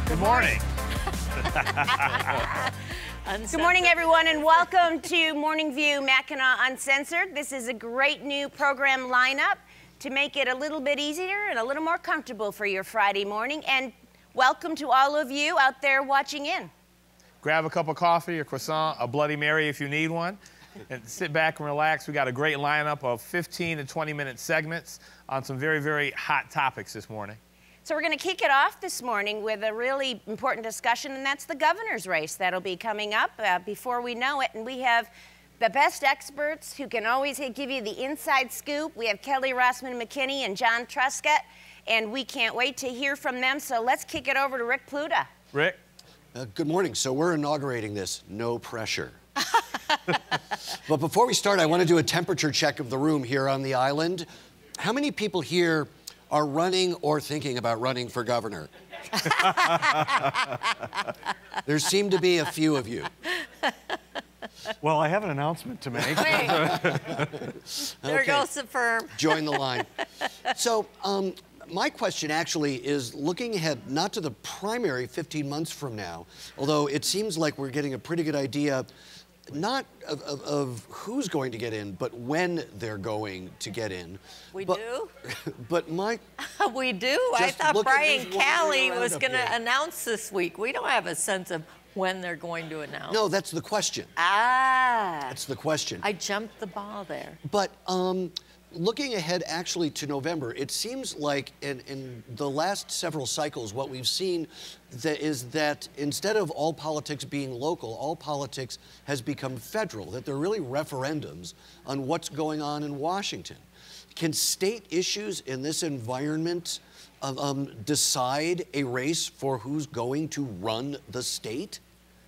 Good morning. Good morning, everyone, and welcome to Morning View Mackinac Uncensored. This is a great new program lineup to make it a little bit easier and a little more comfortable for your Friday morning. And welcome to all of you out there watching in. Grab a cup of coffee, a croissant, a Bloody Mary if you need one, and sit back and relax. We got a great lineup of 15 to 20-minute segments on some very, very hot topics this morning. So we're going to kick it off this morning with a really important discussion, and that's the governor's race that'll be coming up before we know it. And we have the best experts who can always give you the inside scoop. We have Kelly Rossman McKinney and John Truscott, and we can't wait to hear from them. So let's kick it over to Rick Pluta. Rick? Good morning. So we're inaugurating this, no pressure. But before we start, I want to do a temperature check of the room here on the island. How many people here are running or thinking about running for governor? There seem to be a few of you. Well, I have an announcement to make. There goes the firm. Join the line. So, my question actually is looking ahead, not to the primary 15 months from now, although it seems like we're getting a pretty good idea, not of who's going to get in, but when they're going to get in. We do? But we do? I thought Brian Calley was going to announce this week. We don't have a sense of when they're going to announce. No, that's the question. Ah. That's the question. I jumped the ball there. But looking ahead actually to November, it seems like in the last several cycles, what we've seen is that instead of all politics being local, all politics has become federal, that they're really referendums on what's going on in Washington. Can state issues in this environment decide a race for who's going to run the state?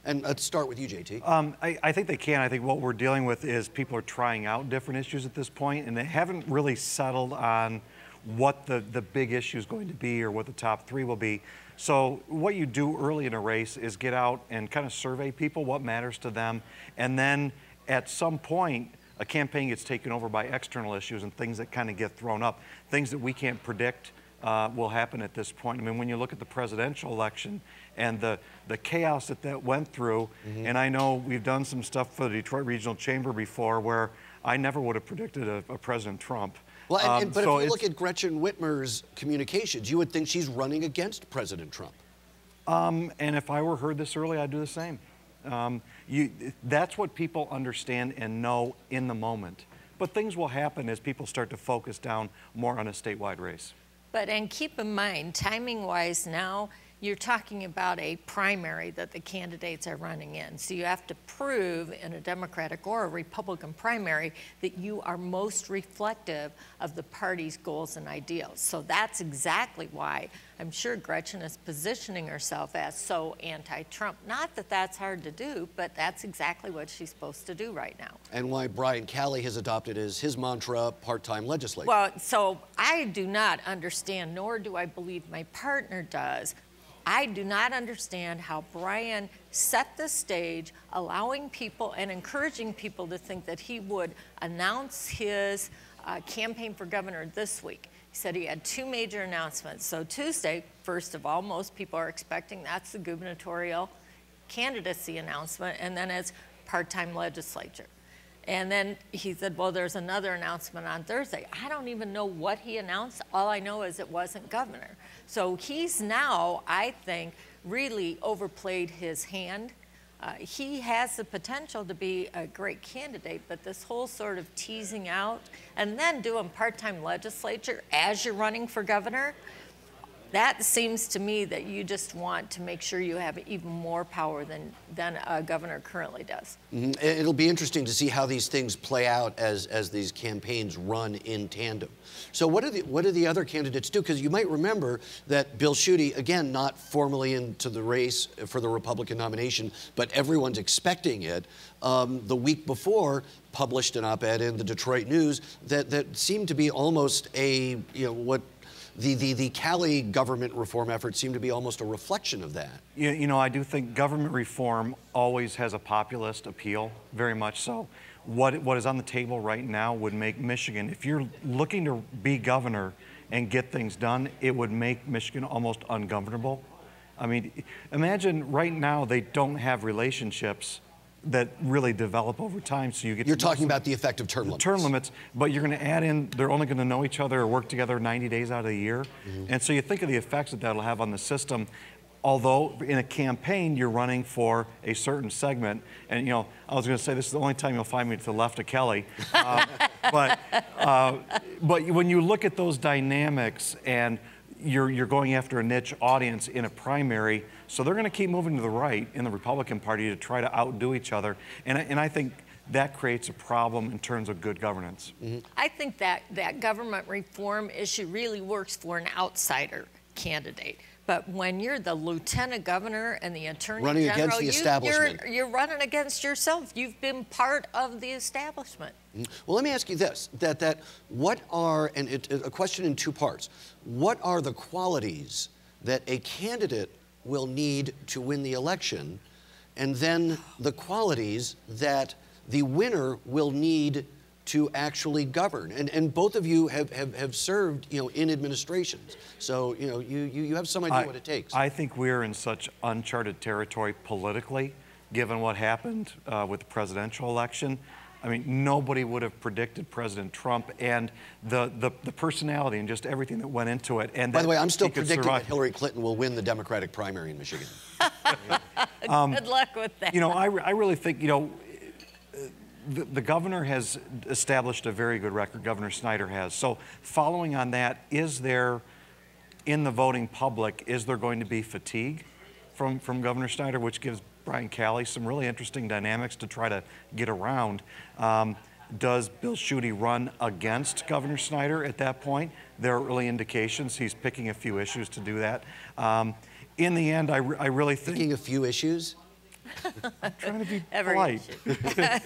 And let's start with you, JT. I think they can. I think what we're dealing with is people are trying out different issues at this point, and they haven't really settled on what the big issue is going to be or what the top three will be. So what you do early in a race is get out and kind of survey people, what matters to them, and then at some point, a campaign gets taken over by external issues and things that kind of get thrown up, things that we can't predict will happen at this point. I mean, when you look at the presidential election and the chaos that went through, and I know we've done some stuff for the Detroit Regional Chamber before where I never would have predicted a President Trump. Well, but so if you look at Gretchen Whitmer's communications, you would think she's running against President Trump. And if I were heard this early, I'd do the same. That's what people understand and know in the moment. But things will happen as people start to focus down more on a statewide race. And keep in mind, timing-wise now, you're talking about a primary that the candidates are running in. So you have to prove in a Democratic or a Republican primary that you are most reflective of the party's goals and ideals. So that's exactly why I'm sure Gretchen is positioning herself as so anti-Trump. Not that that's hard to do, but that's exactly what she's supposed to do right now. And why Brian Calley has adopted as his mantra, part-time legislature. Well, so I do not understand, nor do I believe my partner does, I do not understand how Brian set the stage, allowing people and encouraging people to think that he would announce his campaign for governor this week. He said he had two major announcements. So Tuesday, first of all, most people are expecting that's the gubernatorial candidacy announcement, and then it's part-time legislature. And then he said, well, there's another announcement on Thursday. I don't even know what he announced. All I know is it wasn't governor. So he's now, I think, really overplayed his hand. He has the potential to be a great candidate, but this whole sort of teasing out and then doing part-time legislature as you're running for governor, that seems to me that you just want to make sure you have even more power than a governor currently does. It'll be interesting to see how these things play out as these campaigns run in tandem. So what do the other candidates do? Because you might remember that Bill Schuette, again, not formally into the race for the Republican nomination, but everyone's expecting it, the week before published an op-ed in the Detroit News that seemed to be almost a, what the Calley government reform effort seemed to be almost a reflection of that. You know, I do think government reform always has a populist appeal, very much so. What is on the table right now would make Michigan, if you're looking to be governor and get things done, it would make Michigan almost ungovernable. I mean, imagine right now they don't have relationships that really develop over time, so you get. You're talking about the effect of term limits. Term limits, but you're going to add in, they're only going to know each other or work together 90 days out of the year. And so you think of the effects that that'll have on the system. Although in a campaign, you're running for a certain segment. And, you know, I was going to say this is the only time you'll find me to the left of Kelly. But when you look at those dynamics and you're going after a niche audience in a primary, so they're going to keep moving to the right in the Republican Party to try to outdo each other. And I think that creates a problem in terms of good governance. I think that government reform issue really works for an outsider candidate. But when you're the lieutenant governor and the attorney running general, against the establishment. You're running against yourself. You've been part of the establishment. Well, let me ask you this, that what are, and a question in two parts, what are the qualities that a candidate will need to win the election, and then the qualities that the winner will need to actually govern? And both of you have served, you know, in administrations. So, you know, you have some idea what it takes. I think we're in such uncharted territory politically, given what happened with the presidential election. I mean, nobody would have predicted President Trump and the personality and just everything that went into it. And by the way, I'm still predicting that Hillary Clinton will win the Democratic primary in Michigan. Good luck with that. You know, I really think, you know, the governor has established a very good record, Governor Snyder has. So following on that, is there, in the voting public, is there going to be fatigue from Governor Snyder, which gives Brian Calley some really interesting dynamics to try to get around? Does Bill Schuette run against Governor Snyder at that point? There are early indications he's picking a few issues to do that. In the end, I really think... Picking a few issues? I'm trying to be polite.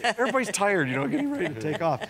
Everybody's tired, you know, getting ready to take off.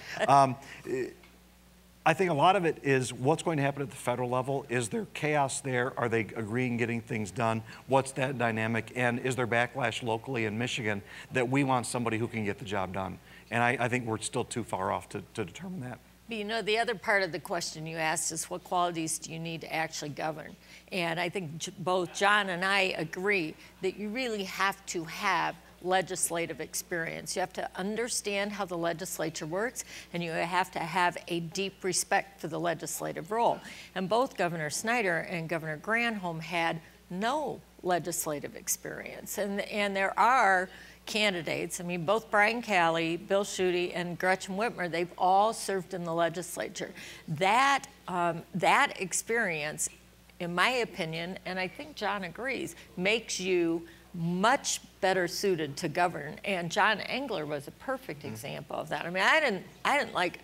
I think a lot of it is what's going to happen at the federal level. Is there chaos there? Are they agreeing getting things done? What's that dynamic? And is there backlash locally in Michigan that we want somebody who can get the job done? And I think we're still too far off to determine that. But you know, the other part of the question you asked is what qualities do you need to actually govern? And I think both John and I agree that you really have to have legislative experience. You have to understand how the legislature works, and you have to have a deep respect for the legislative role. And both Governor Snyder and Governor Granholm had no legislative experience. And there are candidates, I mean, both Brian Calley, Bill Schuette, and Gretchen Whitmer, they've all served in the legislature. That experience, in my opinion, and I think John agrees, makes you much better suited to govern. And John Engler was a perfect example of that. I mean, I didn't like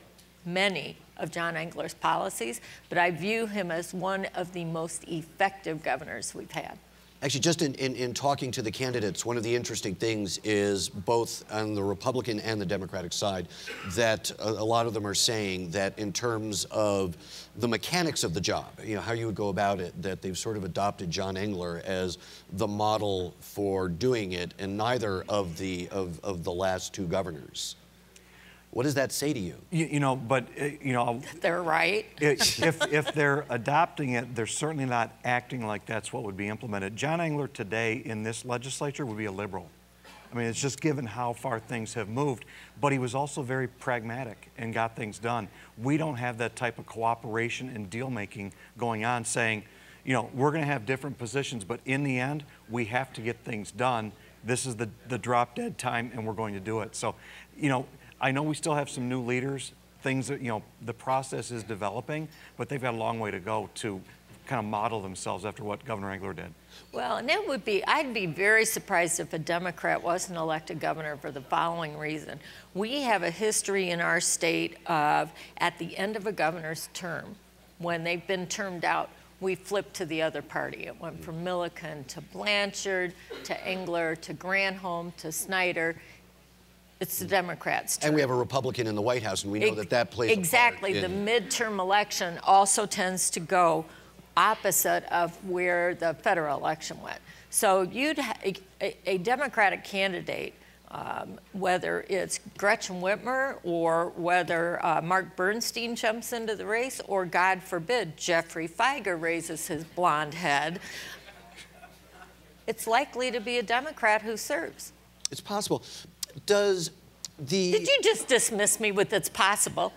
many of John Engler's policies, but I view him as one of the most effective governors we've had. Actually, just in talking to the candidates, one of the interesting things is both on the Republican and the Democratic side that a lot of them are saying that in terms of the mechanics of the job, you know, how you would go about it, that they've sort of adopted John Engler as the model for doing it, and neither of the last two governors. What does that say to you? You know, but, you know... They're right. if they're adopting it, they're certainly not acting like that's what would be implemented. John Engler today in this legislature would be a liberal. I mean, it's just given how far things have moved. But he was also very pragmatic and got things done. We don't have that type of cooperation and deal-making going on saying, you know, we're going to have different positions, but in the end, we have to get things done. This is the drop-dead time, and we're going to do it. So, you know, I know we still have some new leaders, things that, you know, the process is developing, but they've got a long way to go to kind of model themselves after what Governor Engler did. Well, and it would be, I'd be very surprised if a Democrat wasn't elected governor for the following reason. We have a history in our state of, at the end of a governor's term, when they've been termed out, we flipped to the other party. It went from Milliken to Blanchard to Engler to Granholm to Snyder. It's the Democrats' turn. And we have a Republican in the White House, and we know that plays exactly. a part in... The midterm election also tends to go opposite of where the federal election went. So you'd a Democratic candidate, whether it's Gretchen Whitmer or whether Mark Bernstein jumps into the race, or God forbid, Jeffrey Feiger raises his blonde head. it's likely to be a Democrat who serves. It's possible. Does the... Did you just dismiss me with it's possible?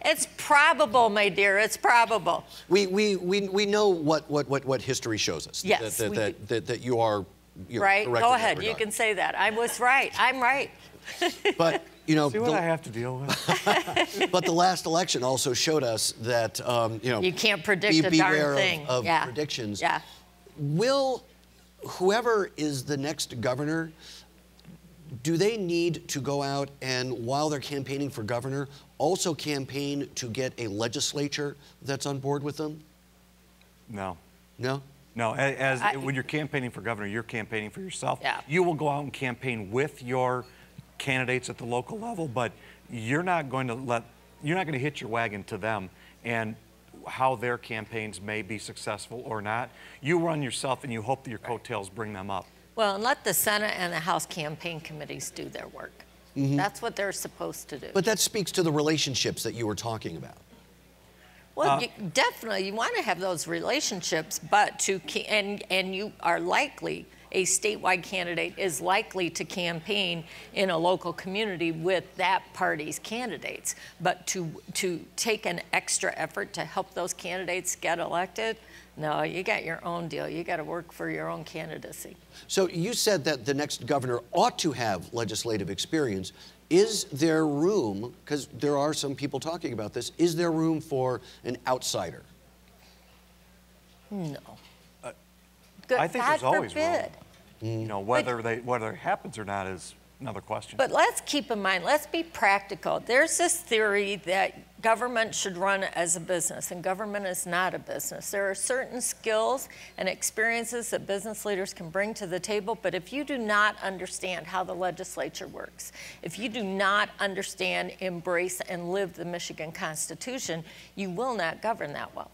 It's probable, my dear, it's probable. We know what history shows us. Yes, that you're right. correct Go in that ahead. You regard. can say that. I was right. I'm right. But you know, See what I have to deal with? but the last election also showed us that you know, You can't predict a beware darn thing. of Yeah. predictions. Yeah. Will whoever is the next governor, do they need to go out and, while they're campaigning for governor, also campaign to get a legislature that's on board with them? No. No? No, when you're campaigning for governor, you're campaigning for yourself. Yeah. You will go out and campaign with your candidates at the local level, but you're not going to hitch your wagon to them and how their campaigns may be successful or not. You run yourself and you hope that your coattails bring them up. Well, and let the Senate and the House campaign committees do their work. That's what they're supposed to do. But that speaks to the relationships that you were talking about. Well, definitely, you want to have those relationships, but and you are likely, a statewide candidate is likely to campaign in a local community with that party's candidates. But to take an extra effort to help those candidates get elected, no, you got your own deal. You got to work for your own candidacy. So you said that the next governor ought to have legislative experience. Is there room, because there are some people talking about this, is there room for an outsider? No. I think there's God always forbid. room. You know, whether it happens or not is another question. But let's keep in mind, let's be practical. There's this theory that government should run as a business, and government is not a business. There are certain skills and experiences that business leaders can bring to the table, but if you do not understand how the legislature works, if you do not understand, embrace, and live the Michigan Constitution, you will not govern that well.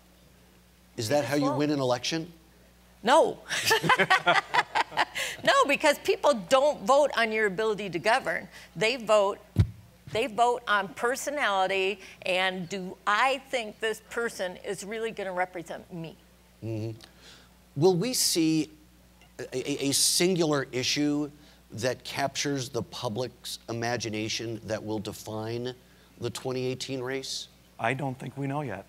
Is that how you win an election? No. No, because people don't vote on your ability to govern. They vote on personality and do I think this person is really going to represent me? Will we see a singular issue that captures the public's imagination that will define the 2018 race? I don't think we know yet.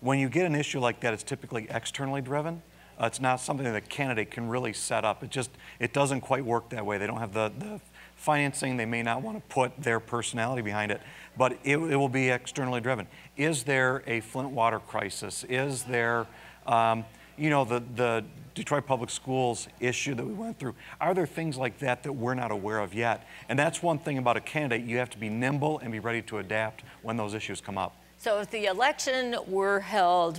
When you get an issue like that, it's typically externally driven. It's not something that a candidate can really set up. It doesn't quite work that way. They don't have the financing. They may not want to put their personality behind it, but it will be externally driven. Is there a Flint water crisis? Is there, you know, the Detroit Public Schools issue that we went through? Are there things like that that we're not aware of yet? And that's one thing about a candidate. You have to be nimble and be ready to adapt when those issues come up. So if the election were held,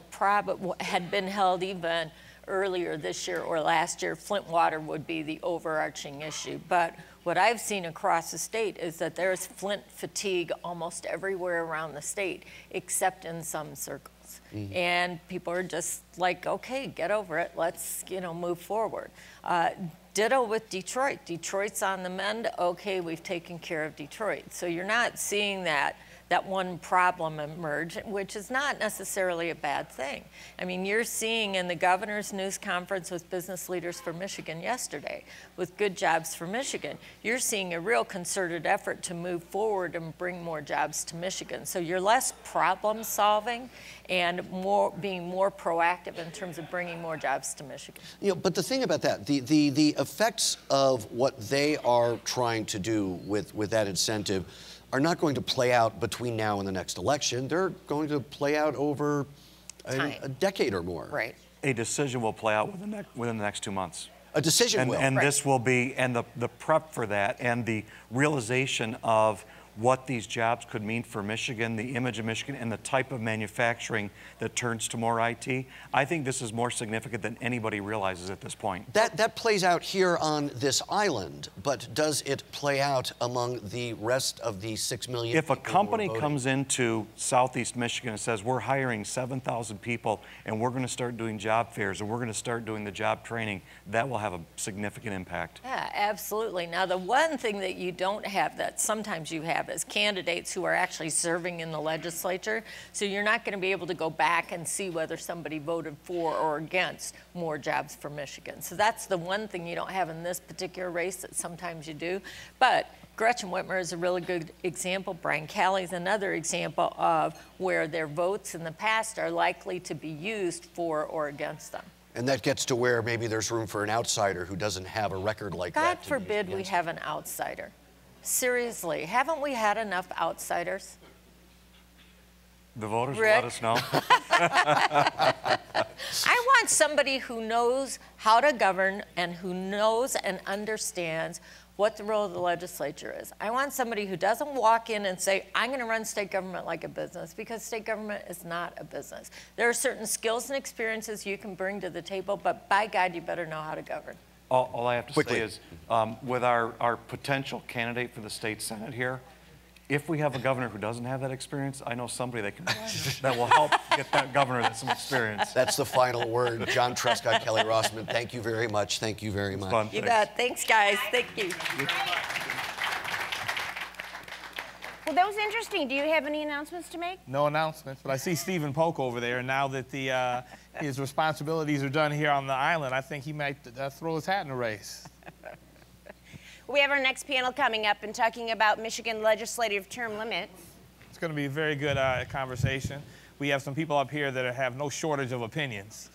had been held even earlier this year or last year, Flint water would be the overarching issue. But what I've seen across the state is that there's Flint fatigue almost everywhere around the state, except in some circles. And people are just like, okay, get over it. Let's, move forward. Ditto with Detroit. Detroit's on the mend. Okay, we've taken care of Detroit. So you're not seeing that one problem emerge, which is not necessarily a bad thing. I mean, you're seeing in the governor's news conference with business leaders for Michigan yesterday, with Good Jobs for Michigan, you're seeing a real concerted effort to move forward and bring more jobs to Michigan. So you're less problem solving and being more proactive in terms of bringing more jobs to Michigan. But the thing about that, the effects of what they are trying to do with that incentive are not going to play out between now and the next election. They're going to play out over a decade or more. Right. A decision will play out within the next 2 months. A decision will. And right. This will be, and the prep for that and the realization of what these jobs could mean for Michigan, the image of Michigan, and the type of manufacturing that turns to more IT. I think this is more significant than anybody realizes at this point. That plays out here on this island, but does it play out among the rest of the 6 million If a people company who are voting? comes into Southeast Michigan and says, we're hiring 7,000 people and we're going to start doing job fairs and we're going to start doing the job training, that will have a significant impact. Yeah, absolutely. Now, the one thing that you don't have that sometimes you have have as candidates who are actually serving in the legislature. So you're not going to be able to go back and see whether somebody voted for or against more jobs for Michigan. So that's the one thing you don't have in this particular race that sometimes you do. But Gretchen Whitmer is a really good example. Brian Kelly is another example of where their votes in the past are likely to be used for or against them. And that gets to where maybe there's room for an outsider who doesn't have a record like that. God forbid we have an outsider. Seriously, haven't we had enough outsiders? The voters will Rick? let us know. I want somebody who knows how to govern and who knows and understands what the role of the legislature is. I want somebody who doesn't walk in and say, I'm going to run state government like a business, because state government is not a business. There are certain skills and experiences you can bring to the table, but by God, you better know how to govern. All I have to Quickly. say is, with our potential candidate for the state senate here, if we have a governor who doesn't have that experience, I know somebody that will help get that governor that some experience. That's the final word. John Trescott, Kelly Rossman, thank you very much. Thank you very much. Fun. You Thanks. bet. Thanks, guys. Thank you. Well, that was interesting. Do you have any announcements to make? No announcements, but I see Stephen Polk over there, and now that his responsibilities are done here on the island, I think he might throw his hat in the race. We have our next panel coming up and talking about Michigan legislative term limits. It's going to be a very good conversation. We have some people up here that have no shortage of opinions.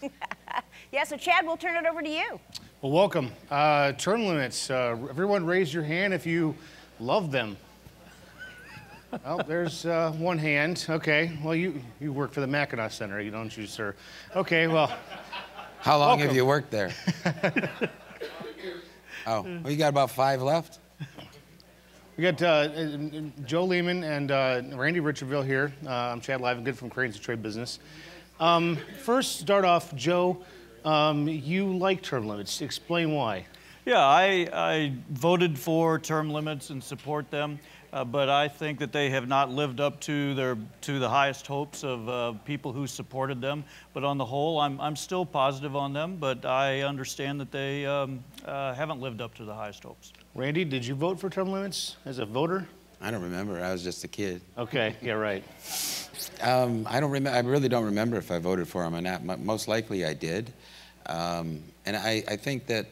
Yeah, so Chad, we'll turn it over to you. Well, welcome. Term limits. Everyone raise your hand if you love them. Well, there's one hand. Okay. Well, you work for the Mackinac Center, don't you, sir? Okay, well. How long welcome. have you worked there? Oh, well, you got about 5 left? We got Joe Lehman and Randy Richardville here. I'm Chad Livengood from Cranes and Trade Business. First, start off, Joe, you like term limits. Explain why. Yeah, I voted for term limits and support them, but I think that they have not lived up to the highest hopes of people who supported them. But on the whole, I'm still positive on them, but I understand that they haven't lived up to the highest hopes. Randy, did you vote for term limits as a voter? I don't remember. I was just a kid. Okay, yeah, right. I don't remember. I really don't remember if I voted for them or not. Most likely, I did. And I think that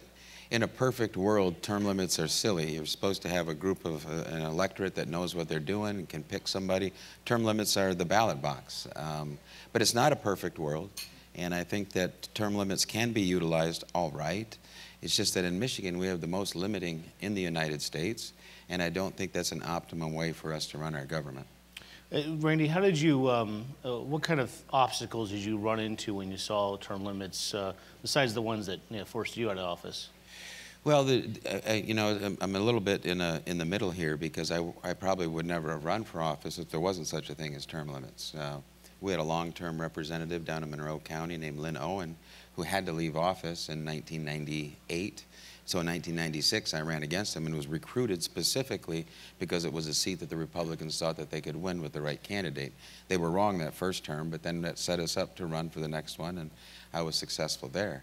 in a perfect world, term limits are silly. You're supposed to have a group of an electorate that knows what they're doing and can pick somebody. Term limits are the ballot box. But it's not a perfect world, and I think that term limits can be utilized all right. It's just that in Michigan, we have the most limiting in the United States, and I don't think that's an optimum way for us to run our government. Randy, how did you, what kind of obstacles did you run into when you saw term limits, besides the ones that forced you out of office? Well, you know, I'm a little bit in the middle here, because I probably would never have run for office if there wasn't such a thing as term limits. We had a long-term representative down in Monroe County named Lynn Owen, who had to leave office in 1998. So in 1996, I ran against him and was recruited specifically because it was a seat that the Republicans thought that they could win with the right candidate. They were wrong that first term, but then that set us up to run for the next one, and I was successful there.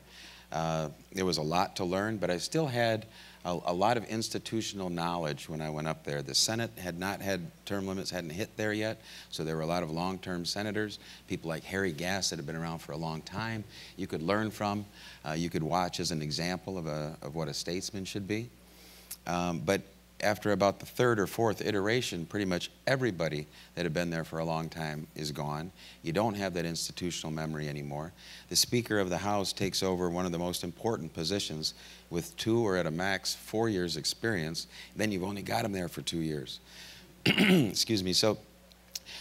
There was a lot to learn, but I still had a lot of institutional knowledge when I went up there. The Senate had not had term limits, hadn't hit there yet, so there were a lot of long-term senators, people like Harry Gass that had been around for a long time. You could learn from, you could watch as an example of what a statesman should be. But after about the 3rd or 4th iteration, pretty much everybody that had been there for a long time is gone. You don't have that institutional memory anymore. The Speaker of the House takes over one of the most important positions with 2 or at a max 4 years experience. Then you've only got him there for 2 years. Excuse me. So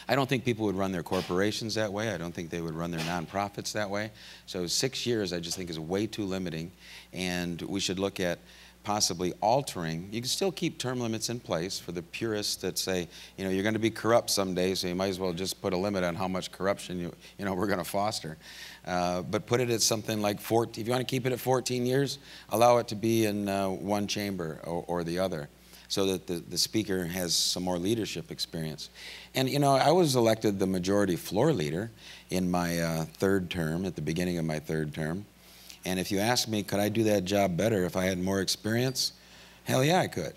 I don't think people would run their corporations that way. I don't think they would run their nonprofits that way. So 6 years I just think is way too limiting, and we should look at possibly altering. You can still keep term limits in place for the purists that say, you know, you're going to be corrupt someday, so you might as well just put a limit on how much corruption we're going to foster. But put it at something like 14. If you want to keep it at 14 years, allow it to be in one chamber or the other, so that the speaker has some more leadership experience. And you know, I was elected the majority floor leader in my 3rd term, at the beginning of my 3rd term. And if you ask me, could I do that job better if I had more experience? Hell yeah, I could.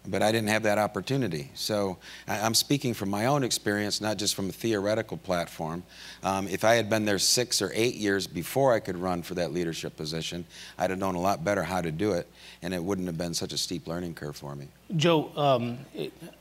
but I didn't have that opportunity. So I'm speaking from my own experience, not just from a theoretical platform. If I had been there 6 or 8 years before I could run for that leadership position, I'd have known a lot better how to do it, and it wouldn't have been such a steep learning curve for me. Joe,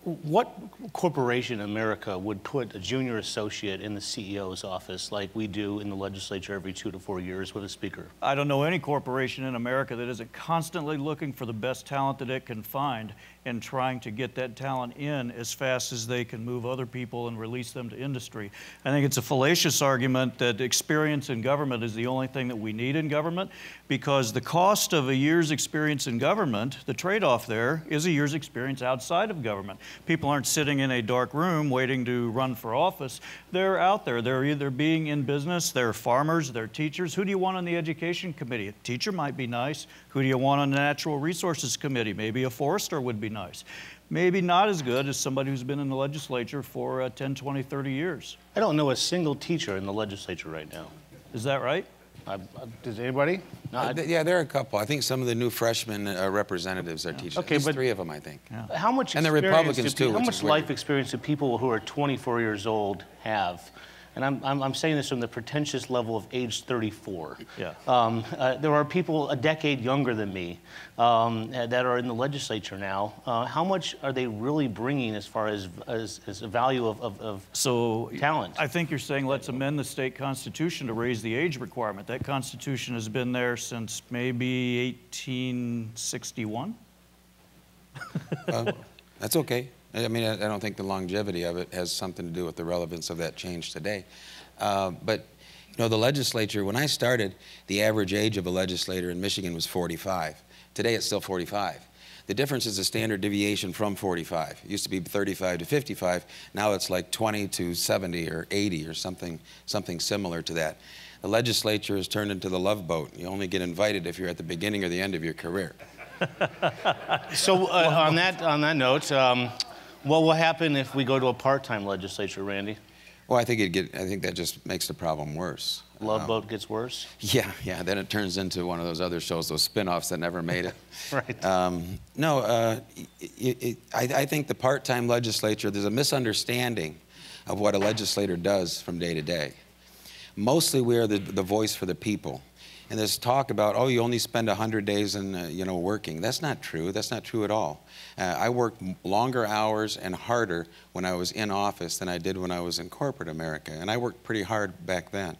what corporation in America would put a junior associate in the CEO's office like we do in the legislature every 2 to 4 years with a speaker? I don't know any corporation in America that isn't constantly looking for the best talent that it can find and trying to get that talent in as fast as they can move other people and release them to industry. I think it's a fallacious argument that experience in government is the only thing that we need in government, because the cost of a year's experience in government, the trade-off there, is a year's experience outside of government. People aren't sitting in a dark room waiting to run for office. They're out there. They're either being in business, they're farmers, they're teachers. Who do you want on the education committee? A teacher might be nice. Who do you want on the natural resources committee? Maybe a forester would be nice. Maybe not as good as somebody who's been in the legislature for 10, 20, 30 years. I don't know a single teacher in the legislature right now. Is that right? Does anybody? No, Yeah, there are a couple. I think some of the new freshman representatives are teachers. Okay, At least but 3 of them, I think. How much And the experience Republicans, too, How which much is weird. life experience do people who are 24 years old have? And I'm saying this from the pretentious level of age 34. Yeah. There are people a decade younger than me that are in the legislature now. How much are they really bringing as far as a value of talent? I think you're saying let's amend the state constitution to raise the age requirement. That constitution has been there since maybe 1861. That's okay. I mean, I don't think the longevity of it has something to do with the relevance of that change today. But, you know, the legislature, when I started, the average age of a legislator in Michigan was 45. Today, it's still 45. The difference is the standard deviation from 45. It used to be 35 to 55. Now it's like 20 to 70 or 80 or something similar to that. The legislature has turned into the Love Boat. You only get invited if you're at the beginning or the end of your career. So on that note, what will happen if we go to a part-time legislature, Randy? Well, I think that just makes the problem worse. Love Boat gets worse? Yeah. Then it turns into one of those other shows, those spin-offs that never made it. Right. I think the part-time legislature, there's a misunderstanding of what a legislator does from day to day. Mostly we are the voice for the people. And this talk about, oh, you only spend 100 days in, working. That's not true. That's not true at all. I worked longer hours and harder when I was in office than I did when I was in corporate America. And I worked pretty hard back then.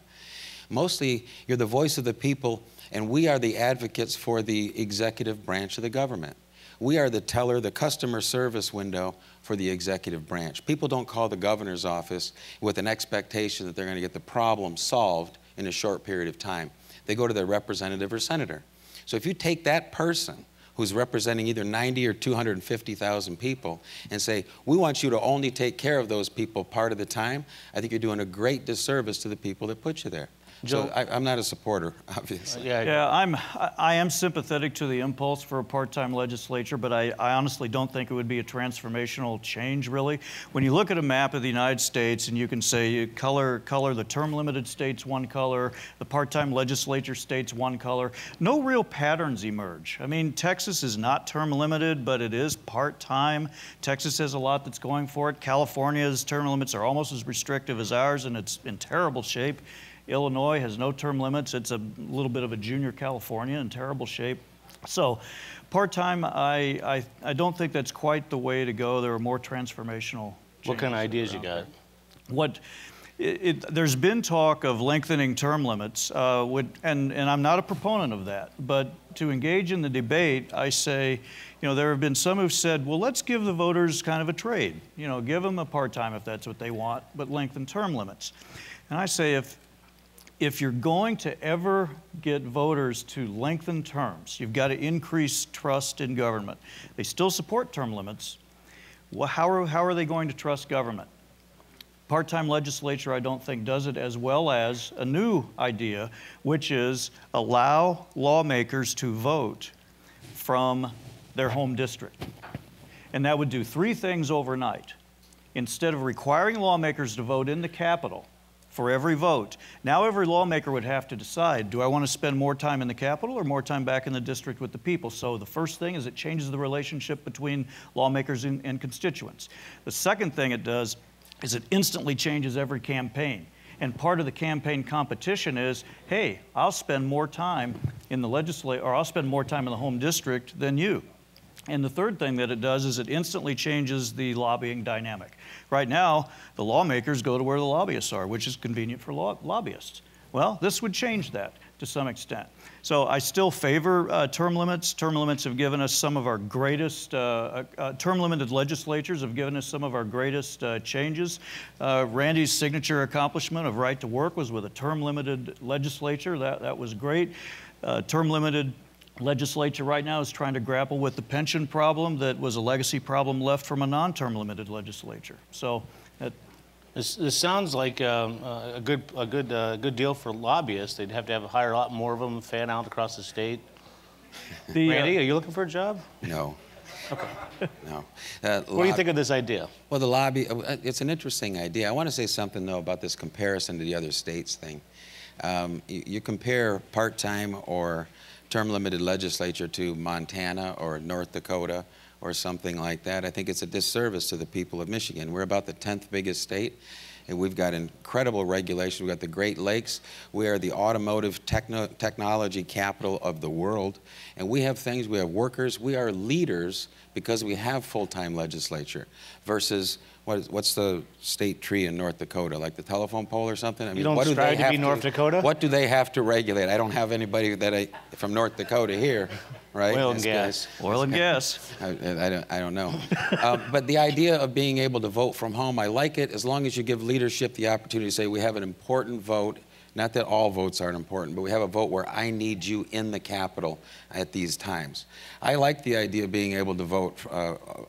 Mostly, you're the voice of the people, and we are the advocates for the executive branch of the government. We are the teller, the customer service window for the executive branch. People don't call the governor's office with an expectation that they're going to get the problem solved in a short period of time. They go to their representative or senator. So if you take that person who's representing either 90 or 250,000 people and say, we want you to only take care of those people part of the time, I think you're doing a great disservice to the people that put you there. So I'm not a supporter, obviously. I am sympathetic to the impulse for a part-time legislature, but I honestly don't think it would be a transformational change, really. When you look at a map of the United States and you can say you color the term-limited states one color, the part-time legislature states one color, no real patterns emerge. I mean, Texas is not term-limited, but it is part-time. Texas has a lot that's going for it. California's term limits are almost as restrictive as ours, and it's in terrible shape. Illinois has no term limits. It's a little bit of a junior California in terrible shape. So part-time, I don't think that's quite the way to go. There are more transformational changes. What kind of ideas you got? There's been talk of lengthening term limits, and I'm not a proponent of that. But to engage in the debate, I say, there have been some who've said, well, let's give the voters kind of a trade. Give them a part-time if that's what they want, but lengthen term limits. And I say, if you're going to ever get voters to lengthen terms, you've got to increase trust in government. They still support term limits. Well, how are they going to trust government? Part-time legislature, I don't think, does it as well as a new idea, which is allow lawmakers to vote from their home district. And that would do 3 things overnight. Instead of requiring lawmakers to vote in the Capitol for every vote. Now every lawmaker would have to decide, do I want to spend more time in the Capitol or more time back in the district with the people? So the first thing is it changes the relationship between lawmakers and constituents. The second thing it does is it instantly changes every campaign. And part of the campaign competition is, hey, I'll spend more time in the legislature, or I'll spend more time in the home district than you. And the third thing that it does is it instantly changes the lobbying dynamic. Right now, the lawmakers go to where the lobbyists are, which is convenient for lobbyists. Well, this would change that to some extent. So I still favor term limits. Term limits have given us some of our greatest, term-limited legislatures have given us some of our greatest changes. Randy's signature accomplishment of right to work was with a term-limited legislature. That was great. Term-limited legislature right now is trying to grapple with the pension problem that was a legacy problem left from a non-term limited legislature. So this sounds like a good deal for lobbyists. They'd have to hire a lot more of them, fan out across the state. Randy, are you looking for a job? No. Okay. No. What do you think of this idea? Well, the lobby, it's an interesting idea. I want to say something, though, about this comparison to the other states thing. You compare part-time or term-limited legislature to Montana or North Dakota or something like that. I think it's a disservice to the people of Michigan. We're about the 10th biggest state, and we've got incredible regulation. We've got the Great Lakes. We are the automotive technology capital of the world, and we have things, we have workers, we are leaders because we have full-time legislature versus what's the state tree in North Dakota, like the telephone pole or something? I mean, you don't strive to be North Dakota? What do they have to regulate? I don't have anybody from North Dakota here, right? Oil and gas. Oil and gas. I don't know. But the idea of being able to vote from home, I like it as long as you give leadership the opportunity to say we have an important vote. Not that all votes aren't important, but we have a vote where I need you in the Capitol at these times. I like the idea of being able to vote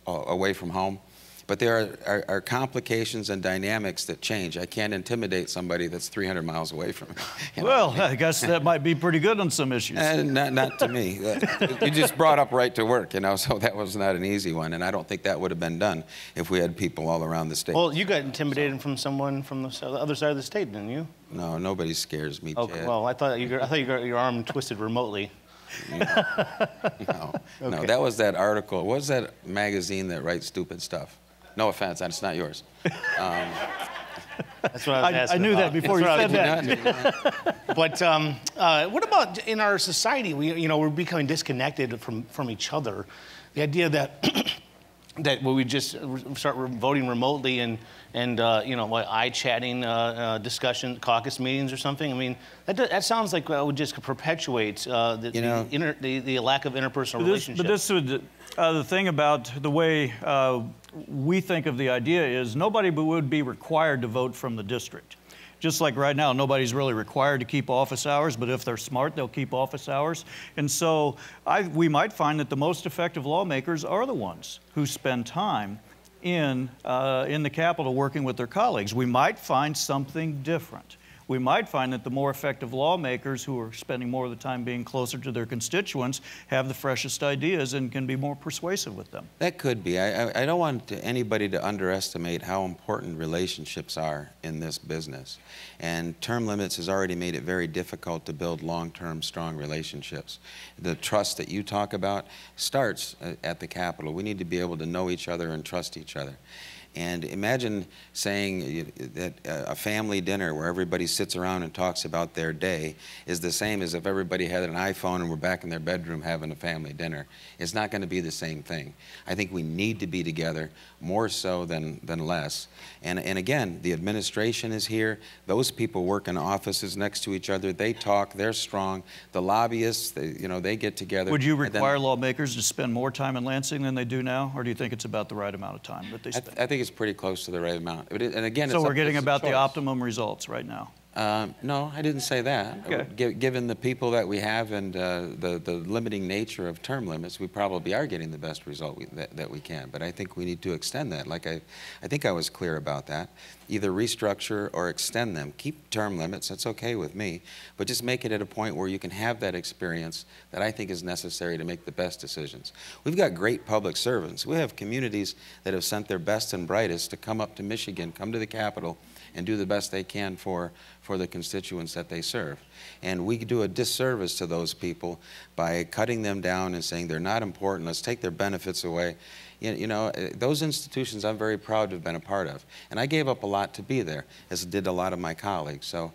away from home. But there are complications and dynamics that change. I can't intimidate somebody that's 300 miles away from me. Well, I guess that might be pretty good on some issues. Not to me. You just brought up right to work, you know, so that was not an easy one. And I don't think that would have been done if we had people all around the state. Well, you got intimidated from someone from the other side of the state, didn't you? No, nobody scares me, Okay, Chad. well, I thought you got your arm twisted remotely. No, no, that was that article. What was that magazine that writes stupid stuff? No offense, it's not yours. That's what I was asking I knew about. that before you said that. But what about in our society? We're becoming disconnected from each other. The idea that that we just start voting remotely and eye-chatting discussion, caucus meetings or something. I mean, that sounds like it would just perpetuate the lack of interpersonal relationships. But this would, the thing about the way we think of the idea is nobody would be required to vote from the district. Just like right now, nobody's really required to keep office hours, but if they're smart, they'll keep office hours. And so we might find that the most effective lawmakers are the ones who spend time in the Capitol working with their colleagues. We might find something different. We might find that the more effective lawmakers who are spending more of the time being closer to their constituents have the freshest ideas and can be more persuasive with them. That could be. I don't want anybody to underestimate how important relationships are in this business. And term limits has already made it very difficult to build long-term, strong relationships. The trust that you talk about starts at the Capitol. We need to be able to know each other and trust each other. And imagine saying that a family dinner where everybody sits around and talks about their day is the same as if everybody had an iPhone and were back in their bedroom having a family dinner. It's not going to be the same thing. I think we need to be together more so than less. And again, the administration is here. Those people work in offices next to each other. They talk. They're strong. The lobbyists, they get together. Would you require lawmakers to spend more time in Lansing than they do now, or do you think it's about the right amount of time that they spend? I think it's pretty close to the right amount. And again, so we're getting about the optimum results right now. No, I didn't say that. Okay. Given the people that we have and the limiting nature of term limits, we probably are getting the best result that we can. But I think we need to extend that. Like I think I was clear about that. Either restructure or extend them. Keep term limits, that's okay with me, but just make it at a point where you can have that experience that I think is necessary to make the best decisions. We've got great public servants. We have communities that have sent their best and brightest to come up to Michigan, come to the Capitol, and do the best they can for the constituents that they serve. And we do a disservice to those people by cutting them down and saying they're not important, let's take their benefits away. You know, those institutions I'm very proud to have been a part of. And I gave up a lot to be there, as did a lot of my colleagues. So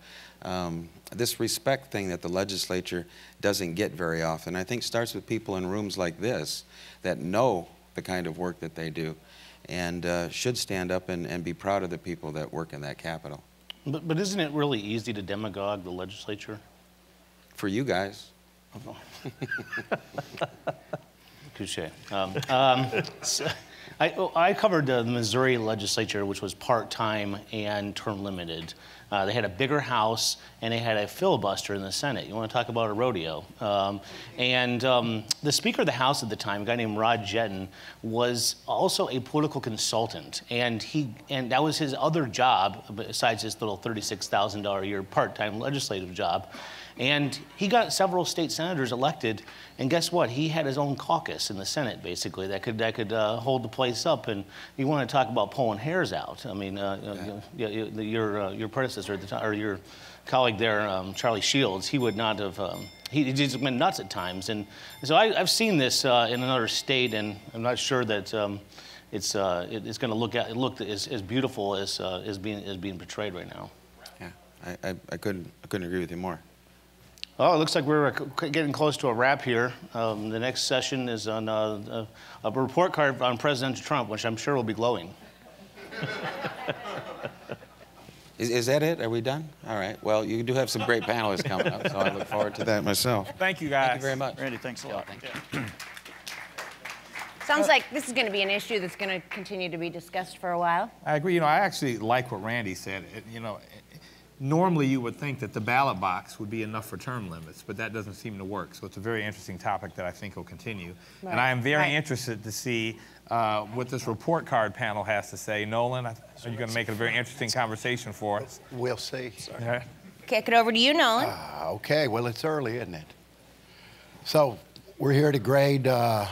this respect thing that the legislature doesn't get very often, I think starts with people in rooms like this that know the kind of work that they do and should stand up and be proud of the people that work in that Capitol. But isn't it really easy to demagogue the legislature? For you guys. Touche. So I covered the Missouri legislature, which was part-time and term limited. They had a bigger House, and they had a filibuster in the Senate. You want to talk about a rodeo? The Speaker of the House at the time, a guy named Rod Jetton, was also a political consultant, and that was his other job besides his little $36,000 a year part-time legislative job. And he got several state senators elected, and guess what? He had his own caucus in the Senate, basically, that could hold the place up. And you want to talk about pulling hairs out? I mean, your predecessor at the time, or your colleague there, Charlie Shields, he would not have. He just went nuts at times. And so I've seen this in another state, and I'm not sure that it's going to look as beautiful as being portrayed right now. Yeah, I couldn't agree with you more. Oh, it looks like we're getting close to a wrap here. The next session is on a report card on President Trump, which I'm sure will be glowing. Is that it? Are we done? All right. Well, you do have some great panelists coming up, so I look forward to that myself. Thank you, guys. Thank you very much. Randy, thanks a lot. Sounds like this is going to be an issue that's going to continue to be discussed for a while. I agree. You know, I actually like what Randy said. Normally you would think that the ballot box would be enough for term limits, but that doesn't seem to work. So it's a very interesting topic that I think will continue. Right. And I am very interested to see what this report card panel has to say. Nolan, are you going to make it a very interesting conversation for us? We'll see. Yeah. Kick it over to you, Nolan. Okay, well, it's early, isn't it? So we're here to grade the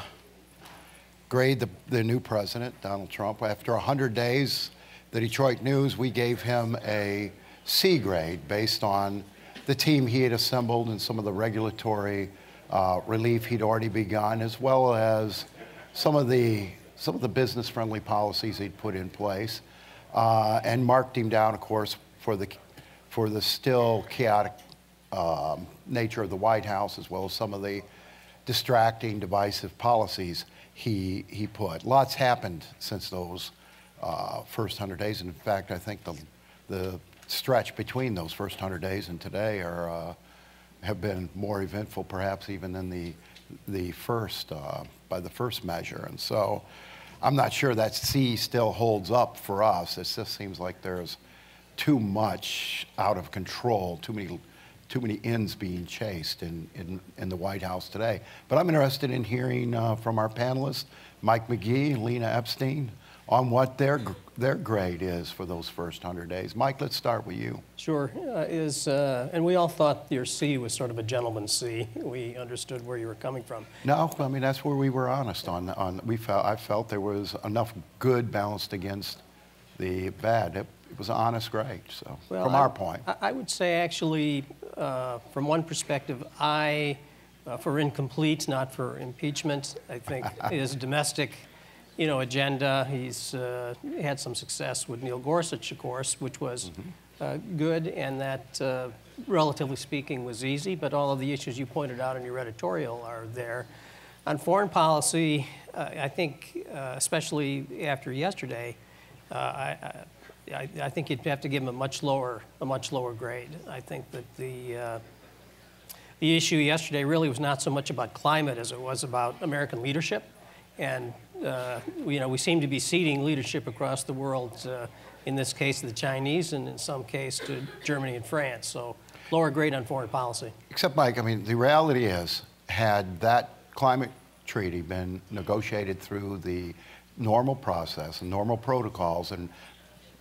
new president, Donald Trump. After 100 days, the Detroit News, we gave him a C grade based on the team he had assembled and some of the regulatory relief he'd already begun, as well as some of the business-friendly policies he'd put in place, and marked him down, of course, for the still chaotic nature of the White House, as well as some of the distracting, divisive policies he put. Lots happened since those first 100 days, and in fact, I think the stretch between those first 100 days and today have been more eventful, perhaps even than the first by the first measure. And so, I'm not sure that C still holds up for us. It just seems like there's too much out of control, too many ends being chased in the White House today. But I'm interested in hearing from our panelists, Mike McGee and Lena Epstein, on what their grade is for those first 100 days. Mike, let's start with you. Sure. And we all thought your C was sort of a gentleman's C. We understood where you were coming from. No, I mean, that's where we were honest on. I felt there was enough good balanced against the bad. It was an honest grade, so, well, from our point. I would say, actually, from one perspective, for incomplete, not for impeachment, I think his domestic agenda. He's had some success with Neil Gorsuch, of course, which was good, and that, relatively speaking, was easy, but all of the issues you pointed out in your editorial are there. On foreign policy, I think, especially after yesterday, I think you'd have to give him a much lower grade. I think that the issue yesterday really was not so much about climate as it was about American leadership. And we seem to be ceding leadership across the world in this case, the Chinese, and in some case to Germany and France. So lower grade on foreign policy. Except, Mike, I mean, the reality is, had that climate treaty been negotiated through the normal process and normal protocols and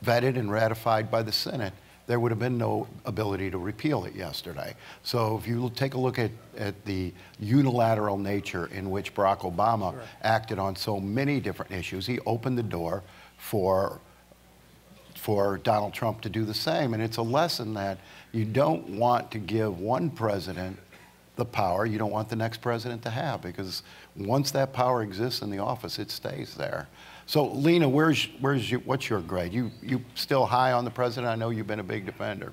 vetted and ratified by the Senate, there would have been no ability to repeal it yesterday. So if you take a look at the unilateral nature in which Barack Obama acted on so many different issues, he opened the door for Donald Trump to do the same. And it's a lesson that you don't want to give one president the power you don't want the next president to have, because once that power exists in the office, it stays there. So, Lena, what's your grade? You still high on the president? I know you've been a big defender.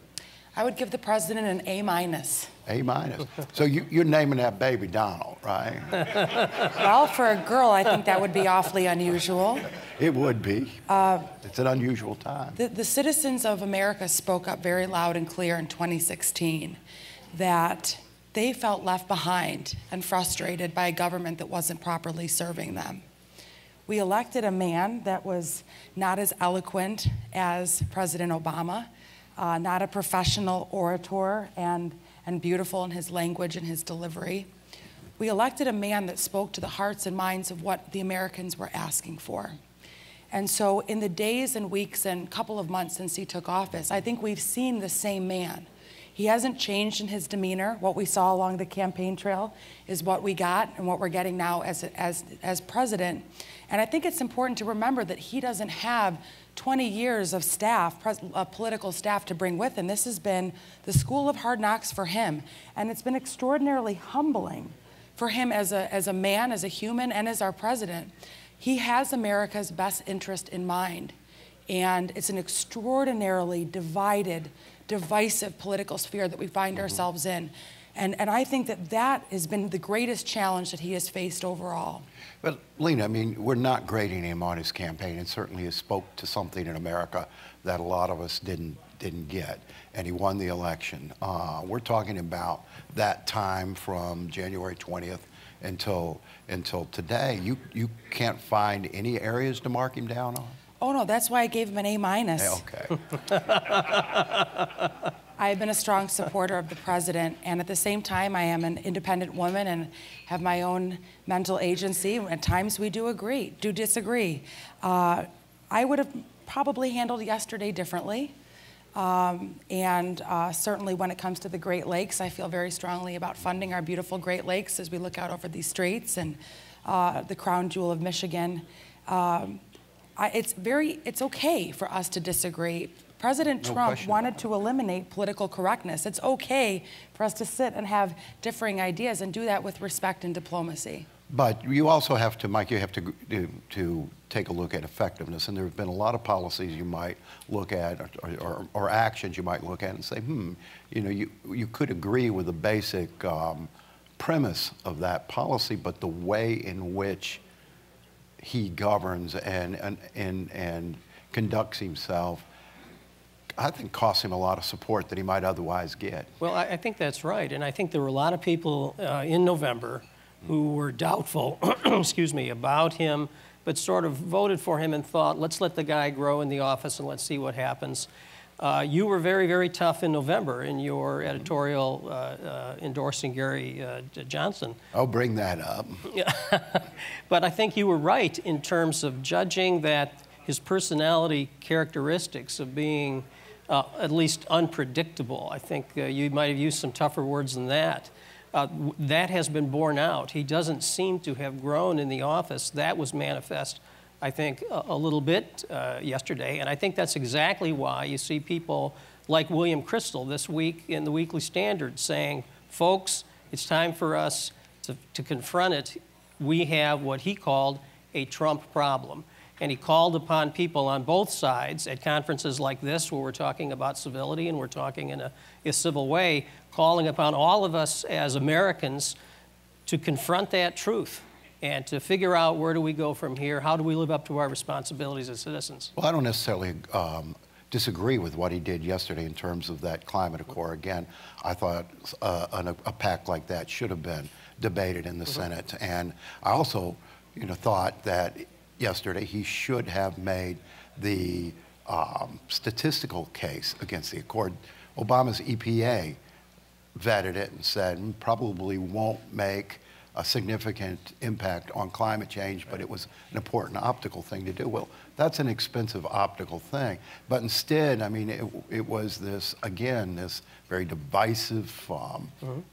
I would give the president an A-. A-. So you're naming that baby Donald, right? Well, for a girl, I think that would be awfully unusual. It would be. It's an unusual time. The citizens of America spoke up very loud and clear in 2016 that they felt left behind and frustrated by a government that wasn't properly serving them. We elected a man that was not as eloquent as President Obama, not a professional orator and beautiful in his language and his delivery. We elected a man that spoke to the hearts and minds of what the Americans were asking for. And so in the days and weeks and couple of months since he took office, I think we've seen the same man. He hasn't changed in his demeanor. What we saw along the campaign trail is what we got and what we're getting now as president. And I think it's important to remember that he doesn't have 20 years of staff, political staff to bring with him. This has been the school of hard knocks for him. And it's been extraordinarily humbling for him as a man, as a human, and as our president. He has America's best interest in mind. And it's an extraordinarily divided, divisive political sphere that we find ourselves in. And I think that has been the greatest challenge that he has faced overall. But Lena, I mean, we're not grading him on his campaign, and certainly he spoke to something in America that a lot of us didn't get, and he won the election. We're talking about that time from January 20th until today. You can't find any areas to mark him down on? Oh no, that's why I gave him an A-. Okay. I have been a strong supporter of the president, and at the same time, I am an independent woman and have my own mental agency. At times, we do disagree. I would have probably handled yesterday differently. Certainly when it comes to the Great Lakes, I feel very strongly about funding our beautiful Great Lakes as we look out over these straits and the crown jewel of Michigan. It's okay for us to disagree. President Trump wanted to eliminate political correctness. It's okay for us to sit and have differing ideas and do that with respect and diplomacy. But you also have to, Mike, you have to take a look at effectiveness. And there have been a lot of policies you might look at or actions you might look at and say, you know, you could agree with the basic premise of that policy, but the way in which he governs and conducts himself, I think costs him a lot of support that he might otherwise get. Well, I think that's right. And I think there were a lot of people in November who were doubtful, excuse me, about him, but sort of voted for him and thought, let's let the guy grow in the office and let's see what happens. You were very, very tough in November in your editorial endorsing Gary Johnson. I'll bring that up. But I think you were right in terms of judging that his personality characteristics of being at least unpredictable. I think you might have used some tougher words than that. That has been borne out. He doesn't seem to have grown in the office. That was manifest, I think, a little bit yesterday. And I think that's exactly why you see people like William Kristol this week in the Weekly Standard saying, folks, it's time for us to confront it. We have what he called a Trump problem. And he called upon people on both sides at conferences like this where we're talking about civility and we're talking in a civil way, calling upon all of us as Americans to confront that truth and to figure out where do we go from here, how do we live up to our responsibilities as citizens. Well, I don't necessarily disagree with what he did yesterday in terms of that climate accord. Again, I thought a pact like that should have been debated in the Senate. And I also thought that yesterday he should have made the statistical case against the Accord. Obama's EPA vetted it and said probably won't make a significant impact on climate change, but it was an important optical thing to do. Well, that's an expensive optical thing. But instead, I mean, it was this, again, this very divisive,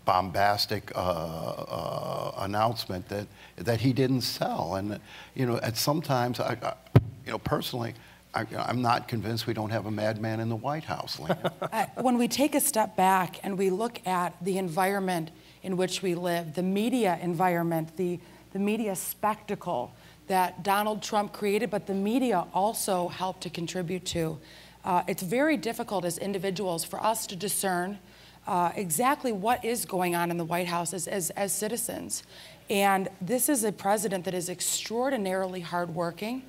bombastic announcement that he didn't sell. And, you know, at sometimes, you know, personally, I'm not convinced we don't have a madman in the White House, Lena. When we take a step back and we look at the environment in which we live, the media environment, the media spectacle that Donald Trump created, but the media also helped to contribute to, it's very difficult as individuals for us to discern exactly what is going on in the White House as citizens. And this is a president that is extraordinarily hardworking.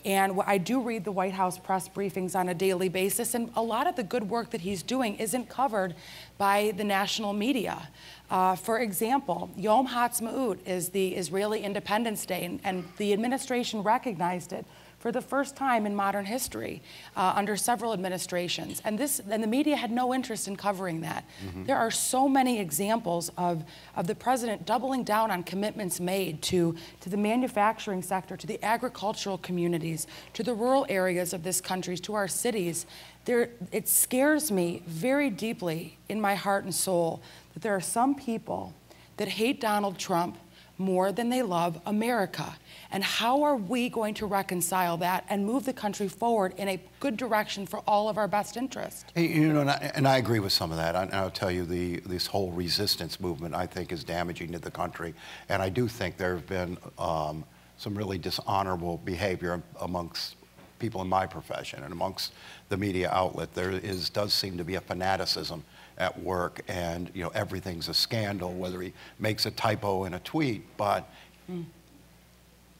And I do read the White House press briefings on a daily basis, and a lot of the good work that he's doing isn't covered by the national media. For example, Yom Ha'atzmaut is the Israeli Independence Day, and the administration recognized it for the first time in modern history under several administrations. And the media had no interest in covering that. There are so many examples of the president doubling down on commitments made to the manufacturing sector, to the agricultural communities, to the rural areas of this country, to our cities. It scares me very deeply in my heart and soul that there are some people that hate Donald Trump more than they love America. And how are we going to reconcile that and move the country forward in a good direction for all of our best interests? Hey, you know, and I agree with some of that. I'll tell you, this whole resistance movement, I think, is damaging to the country. And I do think there have been some really dishonorable behavior amongst people in my profession and amongst the media outlet. There does seem to be a fanaticism at work, and you know, everything's a scandal, whether he makes a typo in a tweet, but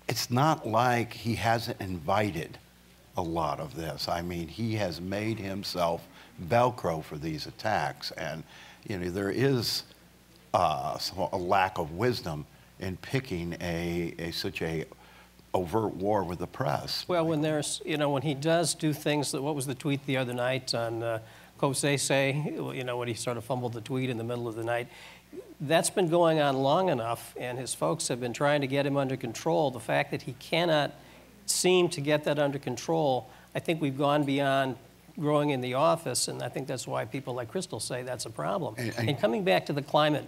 it's not like he hasn't invited a lot of this. I mean, he has made himself Velcro for these attacks, and you know, there is a lack of wisdom in picking such a overt war with the press. Well, when there's, you know, when he does do things that, what was the tweet the other night on Kosese, you know, when he sort of fumbled the tweet in the middle of the night, that's been going on long enough, and his folks have been trying to get him under control. The fact that he cannot seem to get that under control, I think we've gone beyond growing in the office, and I think that's why people like Crystal say that's a problem. And coming back to the climate,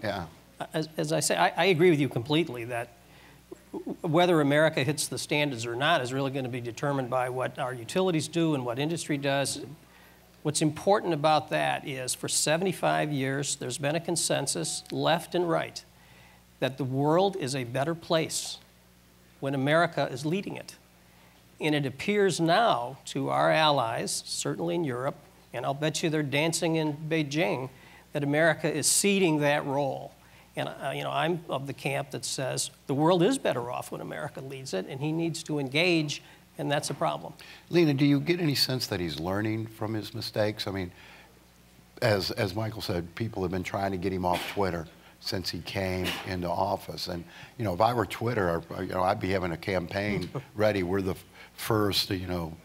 as I say, I agree with you completely that whether America hits the standards or not is really going to be determined by what our utilities do and what industry does. What's important about that is for 75 years, there's been a consensus, left and right, that the world is a better place when America is leading it. And it appears now to our allies, certainly in Europe, and I'll bet you they're dancing in Beijing, that America is ceding that role. And you know, I'm of the camp that says the world is better off when America leads it, and he needs to engage, and that's a problem. Lena, do you get any sense that he's learning from his mistakes? I mean, as Michael said, people have been trying to get him off Twitter since he came into office. And, you know, if I were Twitter, you know, I'd be having a campaign ready. We're the first, you know,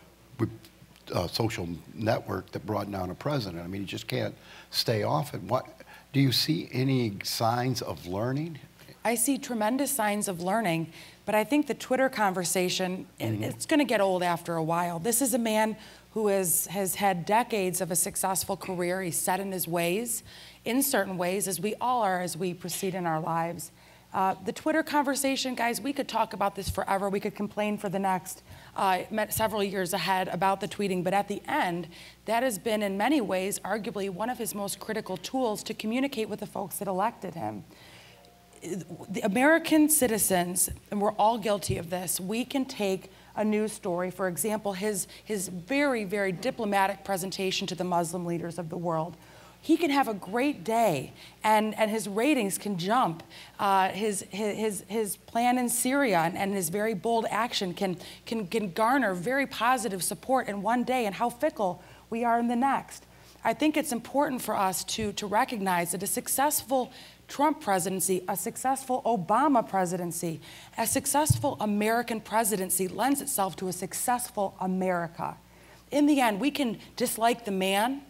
social network that brought down a president. I mean, you just can't stay off it. Do you see any signs of learning? I see tremendous signs of learning, but I think the Twitter conversation, it's going to get old after a while. This is a man who has had decades of a successful career. He's set in his ways, in certain ways, as we all are as we proceed in our lives. The Twitter conversation, guys, we could talk about this forever. We could complain for the next several years ahead about the tweeting, but at the end, that has been in many ways arguably one of his most critical tools to communicate with the folks that elected him. The American citizens, and we're all guilty of this, we can take a news story, for example, his very, very diplomatic presentation to the Muslim leaders of the world. He can have a great day, and his ratings can jump. His plan in Syria and his very bold action can garner very positive support in one day, and how fickle we are in the next. I think it's important for us to recognize that a successful Trump presidency, a successful Obama presidency, a successful American presidency lends itself to a successful America. in the end, we can dislike the man,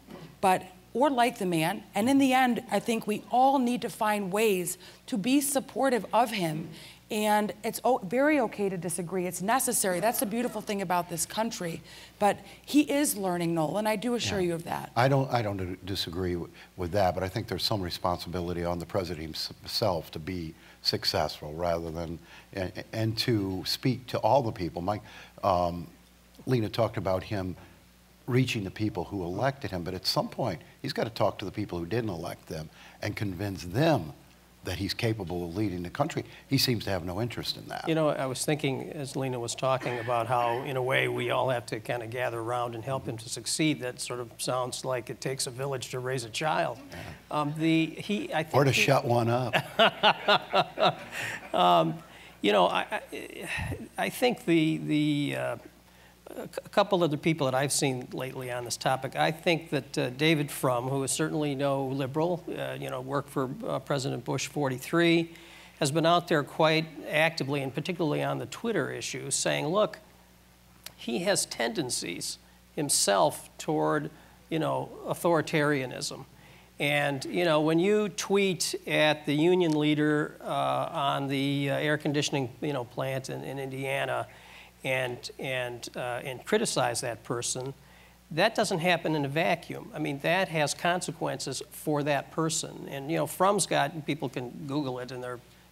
or like the man, and in the end, I think we all need to find ways to be supportive of him. And it's very okay to disagree. It's necessary. That's the beautiful thing about this country. But he is learning, Nolan. I do assure you of that. I don't disagree with that, but I think there's some responsibility on the president himself to be successful rather than, and to speak to all the people. Lena talked about him reaching the people who elected him, but at some point, he's got to talk to the people who didn't elect them and convince them that he's capable of leading the country. He seems to have no interest in that. You know, I was thinking, as Lena was talking about how, in a way, we all have to kind of gather around and help him to succeed. That sort of sounds like it takes a village to raise a child. Yeah. Or to shut one up. You know, I think a couple of the people that I've seen lately on this topic, I think that David Frum, who is certainly no liberal, you know, worked for President Bush 43, has been out there quite actively, and particularly on the Twitter issue, saying, look, he has tendencies himself toward, you know, authoritarianism. And, you know, when you tweet at the union leader on the air conditioning, you know, plant in Indiana, and criticize that person, that doesn't happen in a vacuum. I mean, that has consequences for that person. And, you know, Frum's got, people can Google it, and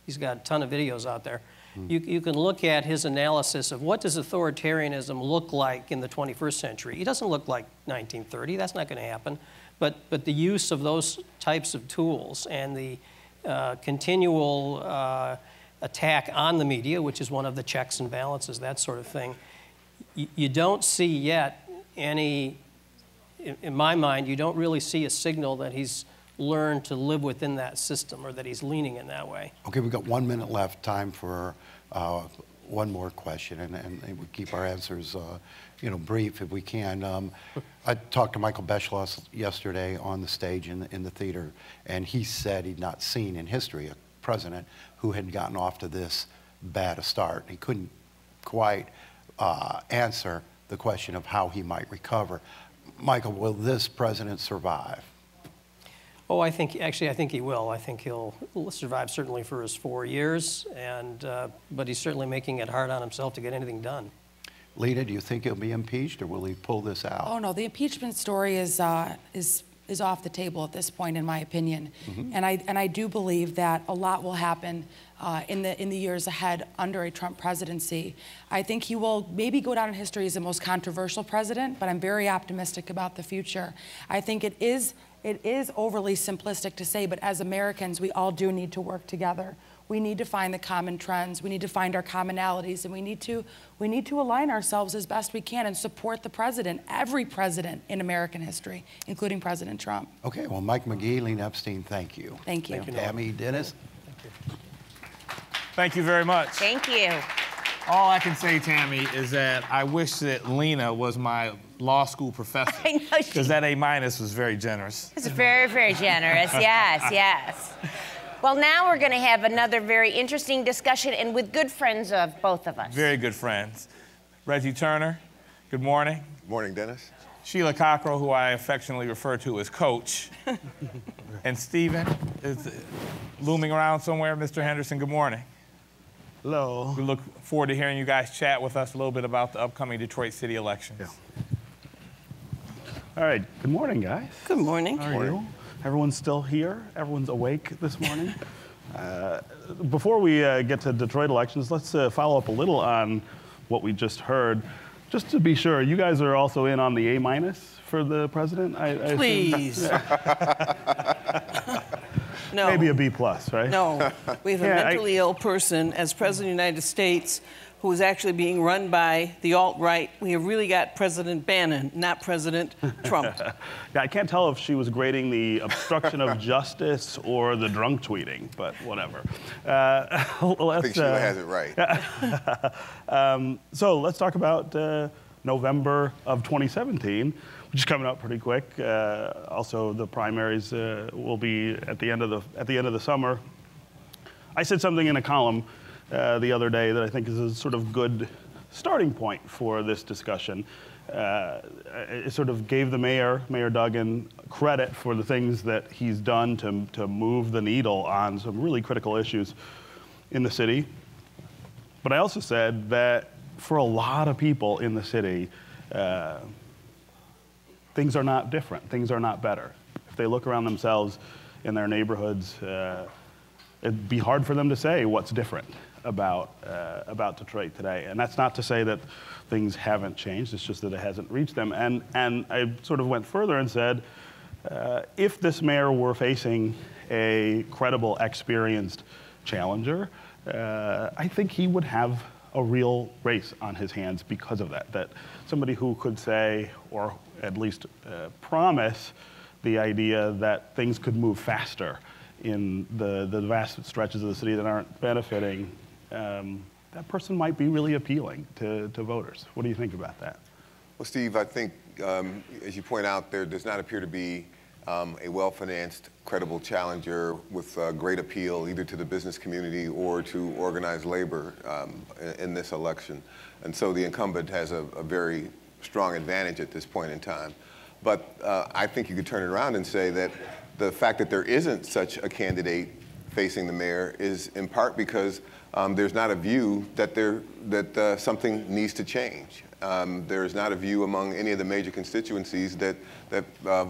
he's got a ton of videos out there. You can look at his analysis of what does authoritarianism look like in the 21st century. He doesn't look like 1930. That's not going to happen. But the use of those types of tools and the continual attack on the media, which is one of the checks and balances, that sort of thing, you don't see yet any, in my mind, you don't really see a signal that he's learned to live within that system or that he's leaning in that way. Okay, we've got 1 minute left, time for one more question, and we keep our answers you know, brief if we can. I talked to Michael Beschloss yesterday on the stage in the theater, and he said he'd not seen in history a president who had gotten off to this bad a start. He couldn't quite answer the question of how he might recover. Michael, will this president survive? Oh, I think he will. I think he'll survive certainly for his 4 years, but he's certainly making it hard on himself to get anything done. Lena, do you think he'll be impeached, or will he pull this out? Oh no, the impeachment story is off the table at this point, in my opinion. And I do believe that a lot will happen in the years ahead under a Trump presidency. I think he will maybe go down in history as the most controversial president, but I'm very optimistic about the future. I think it is overly simplistic to say, but as Americans, we all do need to work together. We need to find the common trends. We need to find our commonalities, and we need to align ourselves as best we can and support the president, every president in American history, including President Trump. Okay, well, Mike McGee, Lena Epstein, thank you. Thank you. Tammy, Dennis. Thank you. Thank you very much. Thank you. All I can say, Tammy, is that I wish that Lena was my law school professor. I know. Because that A- was very generous. It's very, very generous. Yes, yes. Well, now we're going to have another very interesting discussion, and with good friends of both of us. Very good friends. Reggie Turner, good morning. Good morning, Dennis. Sheila Cockrell, who I affectionately refer to as Coach. And Stephen is looming around somewhere. Mr. Henderson, good morning. Hello. We look forward to hearing you guys chat with us a little bit about the upcoming Detroit City elections. Yeah. All right. Good morning, guys. Good morning. How are you? Everyone's still here? Everyone's awake this morning? Before we get to Detroit elections, let's follow up a little on what we just heard. Just to be sure, you guys are also in on the A- for the president? Please. No. Maybe a B+, right? No. We have a mentally ill person as President of the United States who is actually being run by the alt-right. We have really got President Bannon, not President Trump. Yeah, I can't tell if she was grading the obstruction of justice or the drunk tweeting, but whatever. I think Sheila has it right. So let's talk about November of 2017, which is coming up pretty quick. Also, the primaries will be at the end of the summer. I said something in a column the other day that I think is a sort of good starting point for this discussion. it sort of gave the mayor, Mayor Duggan, credit for the things that he's done to move the needle on some really critical issues in the city. But I also said that for a lot of people in the city, things are not different. Things are not better. If they look around themselves in their neighborhoods, it'd be hard for them to say what's different about Detroit today. And that's not to say that things haven't changed, it's just that it hasn't reached them. And I sort of went further and said, if this mayor were facing a credible, experienced challenger, I think he would have a real race on his hands because of that. That somebody who could say, or at least promise, the idea that things could move faster in the vast stretches of the city that aren't benefiting, that person might be really appealing to voters. What do you think about that? Well, Steve, I think, as you point out, there does not appear to be a well-financed, credible challenger with great appeal either to the business community or to organized labor in this election. And so the incumbent has a very strong advantage at this point in time. But I think you could turn it around and say that the fact that there isn't such a candidate facing the mayor is in part because there's not a view that something needs to change. There is not a view among any of the major constituencies that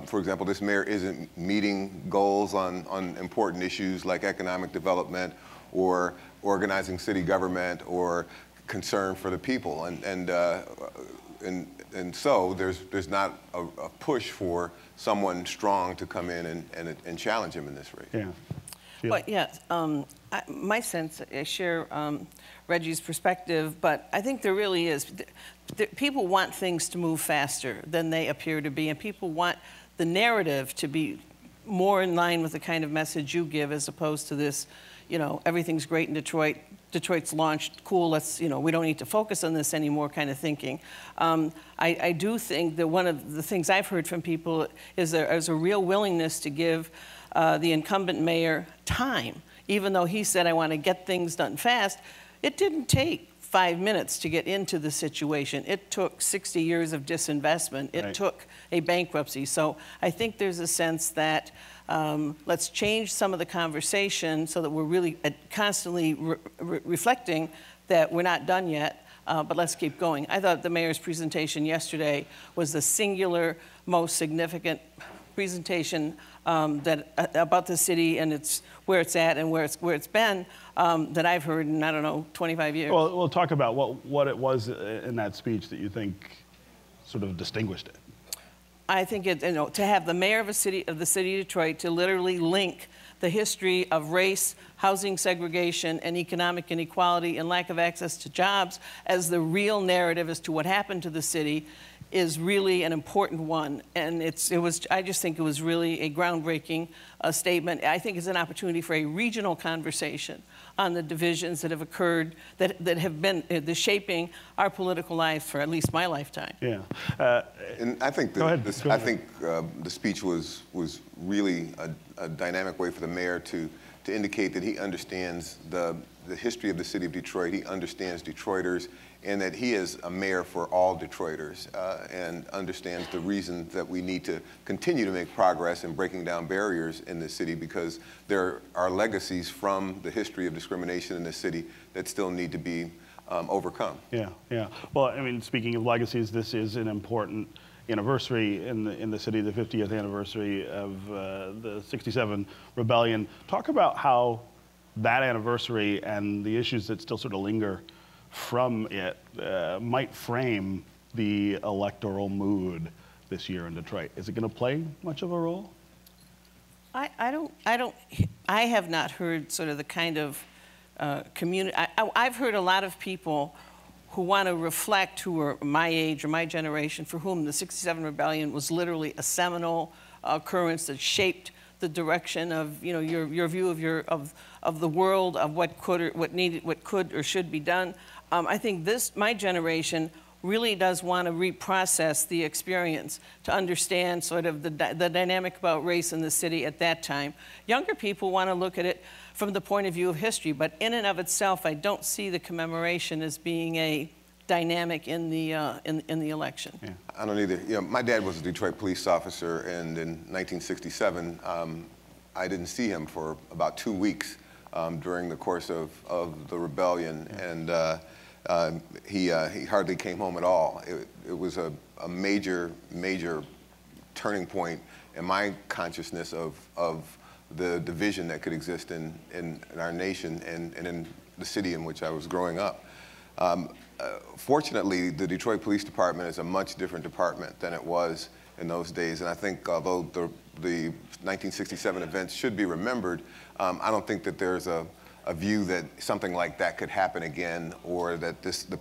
for example, this mayor isn't meeting goals on important issues like economic development or organizing city government or concern for the people. And so there's not a push for someone strong to come in and challenge him in this race. Yeah. Well, yeah, my sense, I share Reggie's perspective, but I think there really is. People want things to move faster than they appear to be, and people want the narrative to be more in line with the kind of message you give as opposed to this, you know, everything's great in Detroit, Detroit's launched, cool, let's, you know, we don't need to focus on this anymore kind of thinking. I do think that one of the things I've heard from people is there is a real willingness to give the incumbent mayor time. Even though he said, I want to get things done fast, it didn't take 5 minutes to get into the situation. It took 60 years of disinvestment. It took a bankruptcy. So I think there's a sense that let's change some of the conversation so that we're really constantly reflecting that we're not done yet, but let's keep going. I thought the mayor's presentation yesterday was the singular most significant presentation about the city and where it's at and where it's been that I've heard in, I don't know, 25 years. Well, we'll talk about what it was in that speech that you think sort of distinguished it. I think to have the mayor of the city of Detroit to literally link the history of race, housing segregation, and economic inequality and lack of access to jobs as the real narrative as to what happened to the city is really an important one, and I just think it was really a groundbreaking statement. I think it's an opportunity for a regional conversation on the divisions that have occurred, that have been shaping our political life for at least my lifetime. Yeah. And I think the speech was really a dynamic way for the mayor to indicate that he understands the history of the city of Detroit. He understands Detroiters, and that he is a mayor for all Detroiters and understands the reason that we need to continue to make progress in breaking down barriers in this city because there are legacies from the history of discrimination in this city that still need to be overcome. Yeah, yeah. Well, I mean, speaking of legacies, this is an important anniversary in the city, the 50th anniversary of the '67 rebellion. Talk about how that anniversary and the issues that still sort of linger from it might frame the electoral mood this year in Detroit. Is it going to play much of a role? I have not heard sort of the kind of community. I've heard a lot of people who want to reflect, who are my age or my generation, for whom the '67 rebellion was literally a seminal occurrence that shaped the direction of your view of the world, of what could or should be done. I think my generation really does want to reprocess the experience to understand sort of the dynamic about race in the city at that time. Younger people want to look at it from the point of view of history, but in and of itself, I don't see the commemoration as being a dynamic in the election. Yeah. I don't either. You know, my dad was a Detroit police officer, and in 1967, I didn't see him for about 2 weeks during the course of the rebellion, and he hardly came home at all. It was a major turning point in my consciousness of the division that could exist in our nation and in the city in which I was growing up. Fortunately, the Detroit Police Department is a much different department than it was in those days, and I think although the 1967 events should be remembered, I don't think that there's a view that something like that could happen again, or that the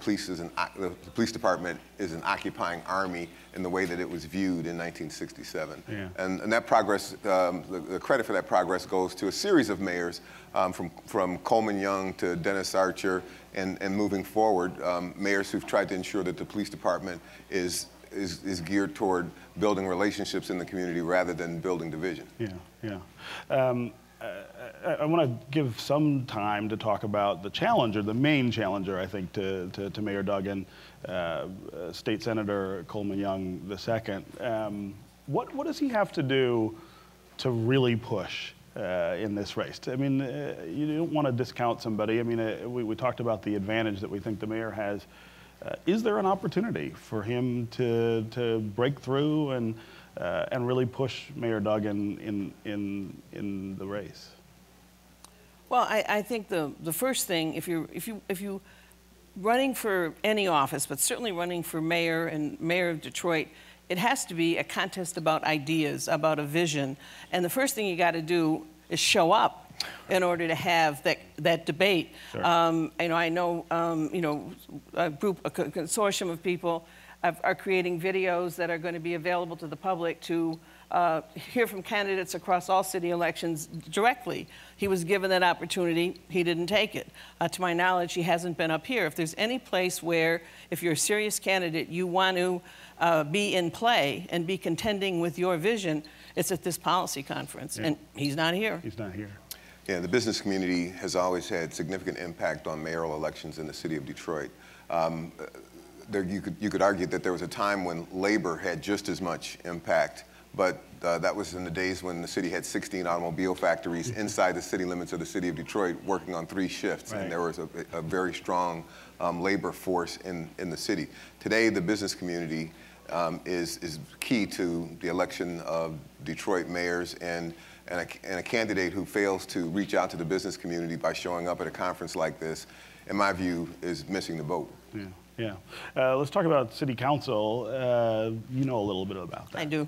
police department is an occupying army in the way that it was viewed in 1967. Yeah. And that progress, the credit for that progress goes to a series of mayors, from Coleman Young to Dennis Archer, and moving forward, mayors who've tried to ensure that the police department is geared toward building relationships in the community rather than building division. Yeah. I want to give some time to talk about the challenger, the main challenger, I think, to Mayor Duggan, State Senator Coleman Young II. What does he have to do to really push in this race? I mean, you don't want to discount somebody. I mean, we talked about the advantage that we think the mayor has. Is there an opportunity for him to break through and really push Mayor Duggan in the race? Well, I think the first thing, if you running for any office, but certainly running for mayor and mayor of Detroit, it has to be a contest about ideas, about a vision. And the first thing you got to do is show up in order to have that debate. Sure. I know a consortium of people are creating videos that are going to be available to the public to hear from candidates across all city elections directly. He was given that opportunity. He didn't take it. To my knowledge, he hasn't been up here. If there's any place where, if you're a serious candidate, you want to be in play and be contending with your vision, it's at this policy conference. Yeah. And he's not here. He's not here. Yeah, the business community has always had significant impact on mayoral elections in the city of Detroit. You could argue that there was a time when labor had just as much impact, but that was in the days when the city had 16 automobile factories inside the city limits of the city of Detroit working on 3 shifts, right. And there was a very strong labor force in the city. Today, the business community is key to the election of Detroit mayors, and a candidate who fails to reach out to the business community by showing up at a conference like this, in my view, is missing the boat. Yeah. Let's talk about city council. You know a little bit about that. I do.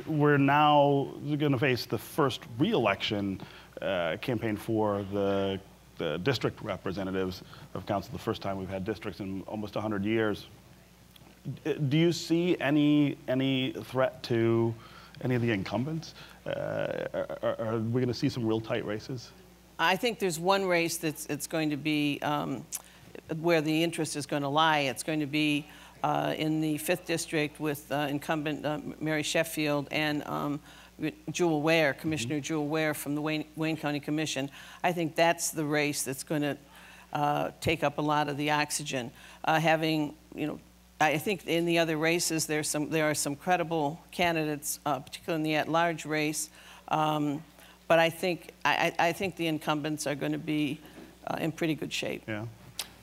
We're now going to face the first re-election campaign for the district representatives of council, the first time we've had districts in almost 100 years. Do you see any threat to any of the incumbents? Are we going to see some real tight races? I think there's one race it's going to be where the interest is going to lie. It's going to be in the 5th District with incumbent Mary Sheffield and Jewel Ware, Commissioner Jewel Ware from the Wayne County Commission. I think that's the race that's going to take up a lot of the oxygen. I think in the other races there are some credible candidates, particularly in the at-large race. But I think the incumbents are going to be in pretty good shape. Yeah.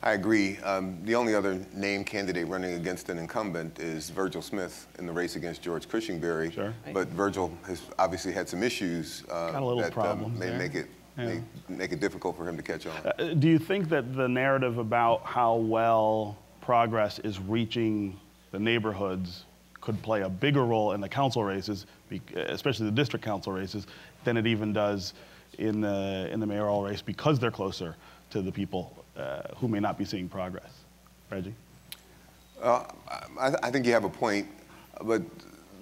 I agree. The only other named candidate running against an incumbent is Virgil Smith in the race against George Cushingberry. Sure. But Virgil has obviously had some issues that may make it difficult for him to catch on. Do you think that the narrative about how well progress is reaching the neighborhoods could play a bigger role in the council races, especially the district council races, than it even does in the mayoral race, because they're closer to the people who may not be seeing progress? Reggie? I think you have a point, but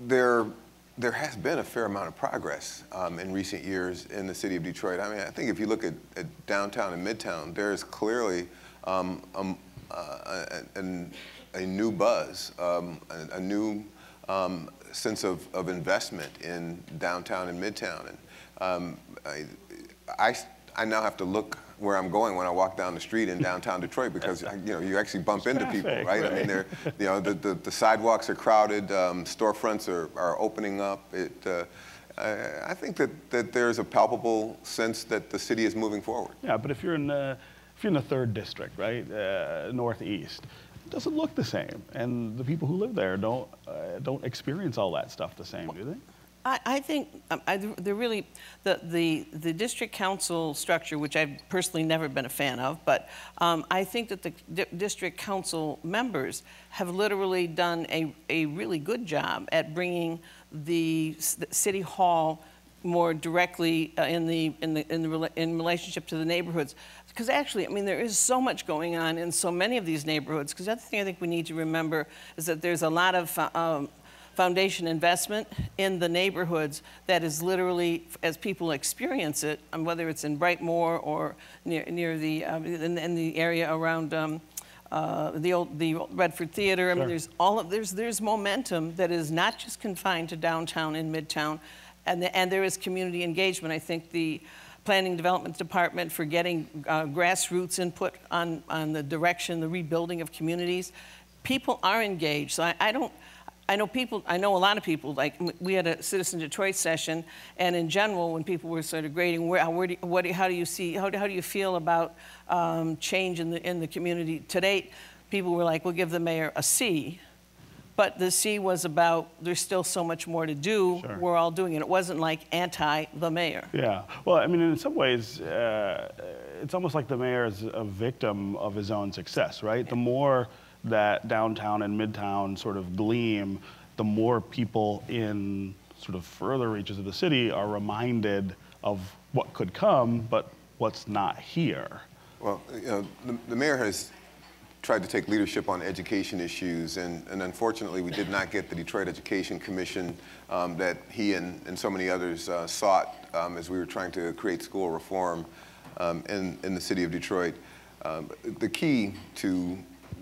there has been a fair amount of progress in recent years in the city of Detroit. I mean, I think if you look at downtown and midtown, there is clearly a new buzz, a new sense of investment in downtown and midtown. And I now have to look where I'm going when I walk down the street in downtown Detroit because you actually bump into people, right? I mean, the sidewalks are crowded, storefronts are opening up. I think that there's a palpable sense that the city is moving forward. Yeah, but if you're in the 3rd district, right, northeast, it doesn't look the same, and the people who live there don't experience all that stuff the same, do they? I think the district council structure, which I've personally never been a fan of, but I think that the district council members have literally done a really good job at bringing the city hall more directly in relationship to the neighborhoods. Because actually, I mean, there is so much going on in so many of these neighborhoods. Because the other thing I think we need to remember is that there's a lot of foundation investment in the neighborhoods that is literally, as people experience it, whether it's in Brightmoor or near the in the area around the Redford Theater. I mean, there's momentum that is not just confined to downtown and midtown, and there is community engagement. I think the Planning Development Department for getting grassroots input on the direction, the rebuilding of communities. People are engaged, so I know a lot of people, like we had a Citizen Detroit session, and in general, when people were sort of grading, how do you feel about change in the community? To date, people were like, we'll give the mayor a C, but the C was about, there's still so much more to do, Sure. We're all doing it. It wasn't like anti the mayor. Yeah, well, I mean, in some ways, it's almost like the mayor is a victim of his own success, right? The more that downtown and midtown sort of gleam, the more people in sort of further reaches of the city are reminded of what could come, but what's not here. Well, the mayor has tried to take leadership on education issues, and unfortunately we did not get the Detroit Education Commission that he and so many others sought as we were trying to create school reform in the city of Detroit. The key to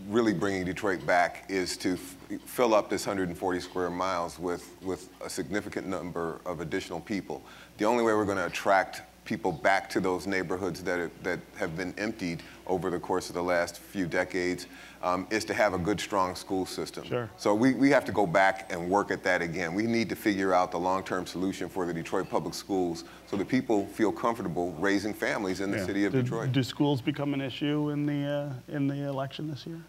really bringing Detroit back is to fill up this 140 square miles with a significant number of additional people. The only way we're going to attract people back to those neighborhoods that have been emptied over the course of the last few decades is to have a good, strong school system. Sure. So we have to go back and work at that again. We need to figure out the long-term solution for the Detroit public schools so that people feel comfortable raising families in the city of Detroit. Do schools become an issue in the election this year?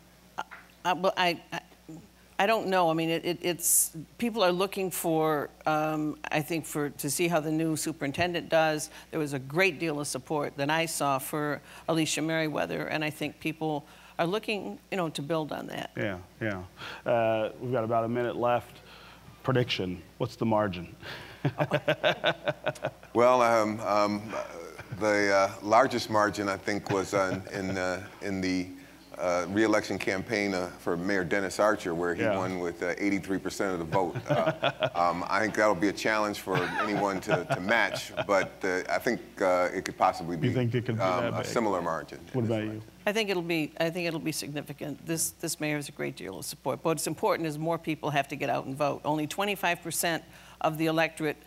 Well, I don't know. I mean, it's people are looking for, I think, to see how the new superintendent does. There was a great deal of support that I saw for Alicia Merriweather, and I think people are looking, to build on that. Yeah, yeah. We've got about a minute left. Prediction, what's the margin? Well, the largest margin, I think, was in the re-election campaign for Mayor Dennis Archer, where he won with 83% of the vote. I think that'll be a challenge for anyone to match, but I think it could possibly be, a similar margin. What about you? I think it'll be significant. This mayor has a great deal of support. But what's important is more people have to get out and vote. Only 25% of the electorate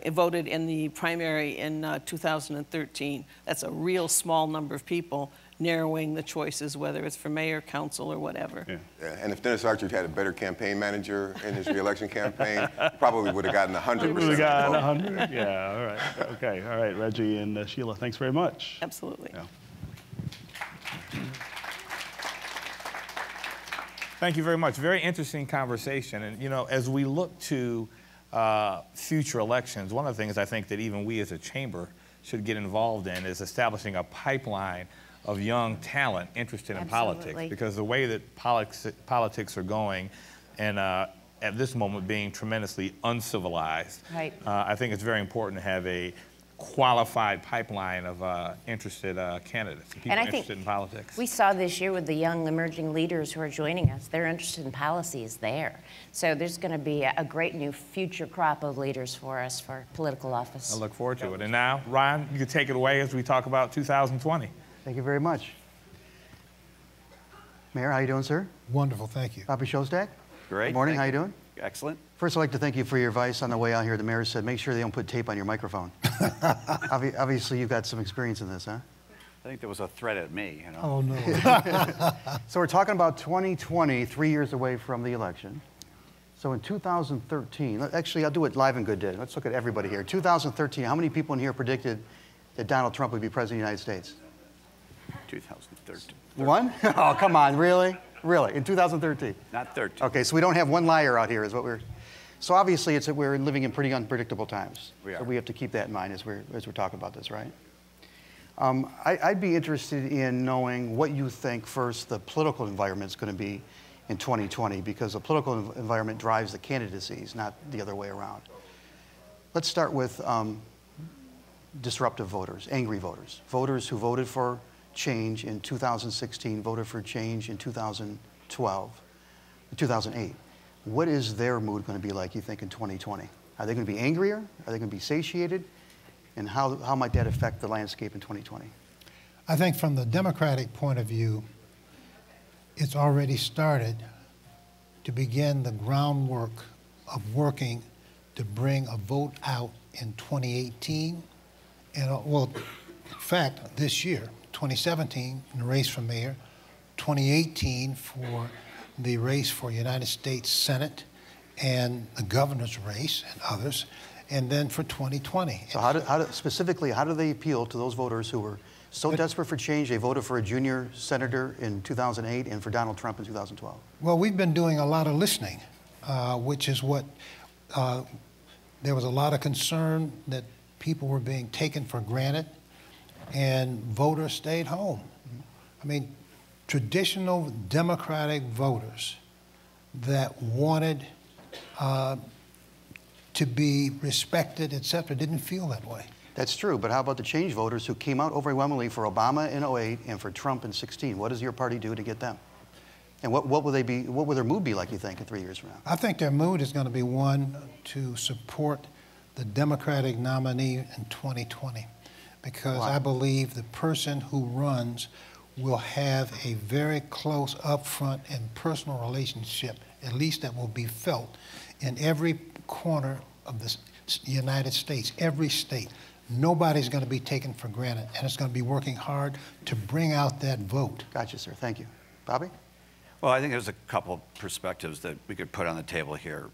voted in the primary in 2013. That's a real small number of people, narrowing the choices, whether it's for mayor, council, or whatever. Yeah. And if Dennis Archer had a better campaign manager in his re-election campaign, probably would have gotten 100%. Would have gotten 100? Yeah, all right. Okay, all right, Reggie and Sheila, thanks very much. Absolutely. Yeah. Thank you very much. Very interesting conversation. And, as we look to future elections, one of the things I think that even we as a chamber should get involved in is establishing a pipeline of young talent interested in politics, because the way that politics are going, and at this moment being tremendously uncivilized, right. I think it's very important to have a qualified pipeline of interested candidates, people interested in politics. We saw this year with the young emerging leaders who are joining us, they're interested in policies there. So there's going to be a great new future crop of leaders for us for political office. I look forward to it. And now, Ryan, you can take it away as we talk about 2020. Thank you very much. Mayor, how you doing, sir? Wonderful, thank you. Poppy Shostak? Great. Good morning, how you doing? Excellent. First, I'd like to thank you for your advice on the way out here. The mayor said, make sure they don't put tape on your microphone. Obviously, you've got some experience in this, huh? I think there was a threat at me, you know. Oh, no. So we're talking about 2020, 3 years away from the election. So in 2013, actually, I'll do what Live and Good did. Let's look at everybody here. 2013, how many people in here predicted that Donald Trump would be president of the United States? 2013. One? Oh, come on, really? Really, in 2013? Not 13. Okay, so we don't have one liar out here is what we're... So obviously, we're living in pretty unpredictable times. We are. So we have to keep that in mind as we're talking about this, right? I'd be interested in knowing what you think, first, the political environment is going to be in 2020, because the political environment drives the candidacies, not the other way around. Let's start with disruptive voters, angry voters, voters who voted for change in 2016, voted for change in 2012, 2008. What is their mood going to be like, you think, in 2020? Are they going to be angrier? Are they going to be satiated? And how might that affect the landscape in 2020? I think from the Democratic point of view, it's already started to begin the groundwork of working to bring a vote out in 2018. And, well, in fact, this year, 2017, in the race for mayor, 2018 for the race for United States Senate and the governor's race and others, and then for 2020. So specifically, how do they appeal to those voters who were so desperate for change they voted for a junior senator in 2008 and for Donald Trump in 2012? Well, we've been doing a lot of listening, which is what, there was a lot of concern that people were being taken for granted and voters stayed home. I mean, traditional Democratic voters that wanted to be respected, et cetera, didn't feel that way. That's true, but how about the change voters who came out overwhelmingly for Obama in 08 and for Trump in 16? What does your party do to get them? And what will their mood be like, you think, in 3 years from now? I think their mood is going to be one to support the Democratic nominee in 2020, because I believe the person who runs will have a very close, upfront, and personal relationship, at least that will be felt in every corner of the United States, every state. Nobody's going to be taken for granted, and it's going to be working hard to bring out that vote. Gotcha, sir. Thank you. Bobby? Well, I think there's a couple perspectives that we could put on the table here.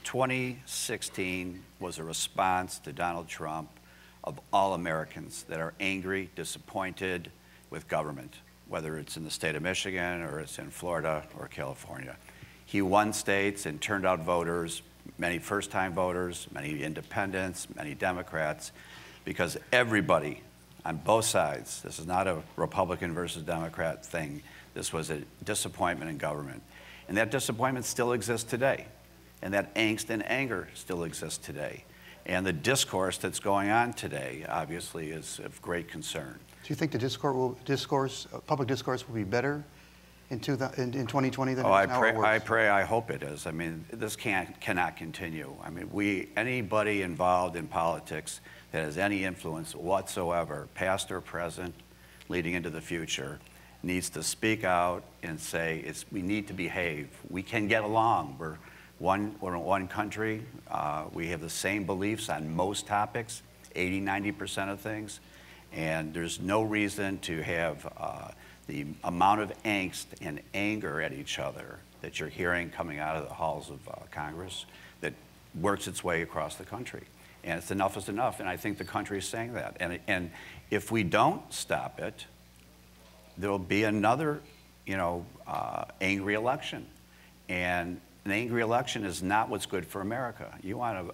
2016 was a response to Donald Trump of all Americans that are angry, disappointed with government, whether it's in the state of Michigan or it's in Florida or California. He won states and turned out voters, many first-time voters, many independents, many Democrats, because everybody on both sides, this is not a Republican versus Democrat thing, this was a disappointment in government. And that disappointment still exists today. And that angst and anger still exists today. And the discourse that's going on today, obviously, is of great concern. Do you think the public discourse will be better in 2020 than I now, or worse? pray, I hope it is. I mean, this cannot continue. I mean, anybody involved in politics that has any influence whatsoever, past or present, leading into the future, needs to speak out and say, we need to behave. We can get along. We're one country. We have the same beliefs on most topics, 80, 90% of things. And there's no reason to have the amount of angst and anger at each other that you're hearing coming out of the halls of Congress that works its way across the country. And it's enough is enough, and I think the country is saying that. And if we don't stop it, there'll be another, angry election. And an angry election is not what's good for America. You want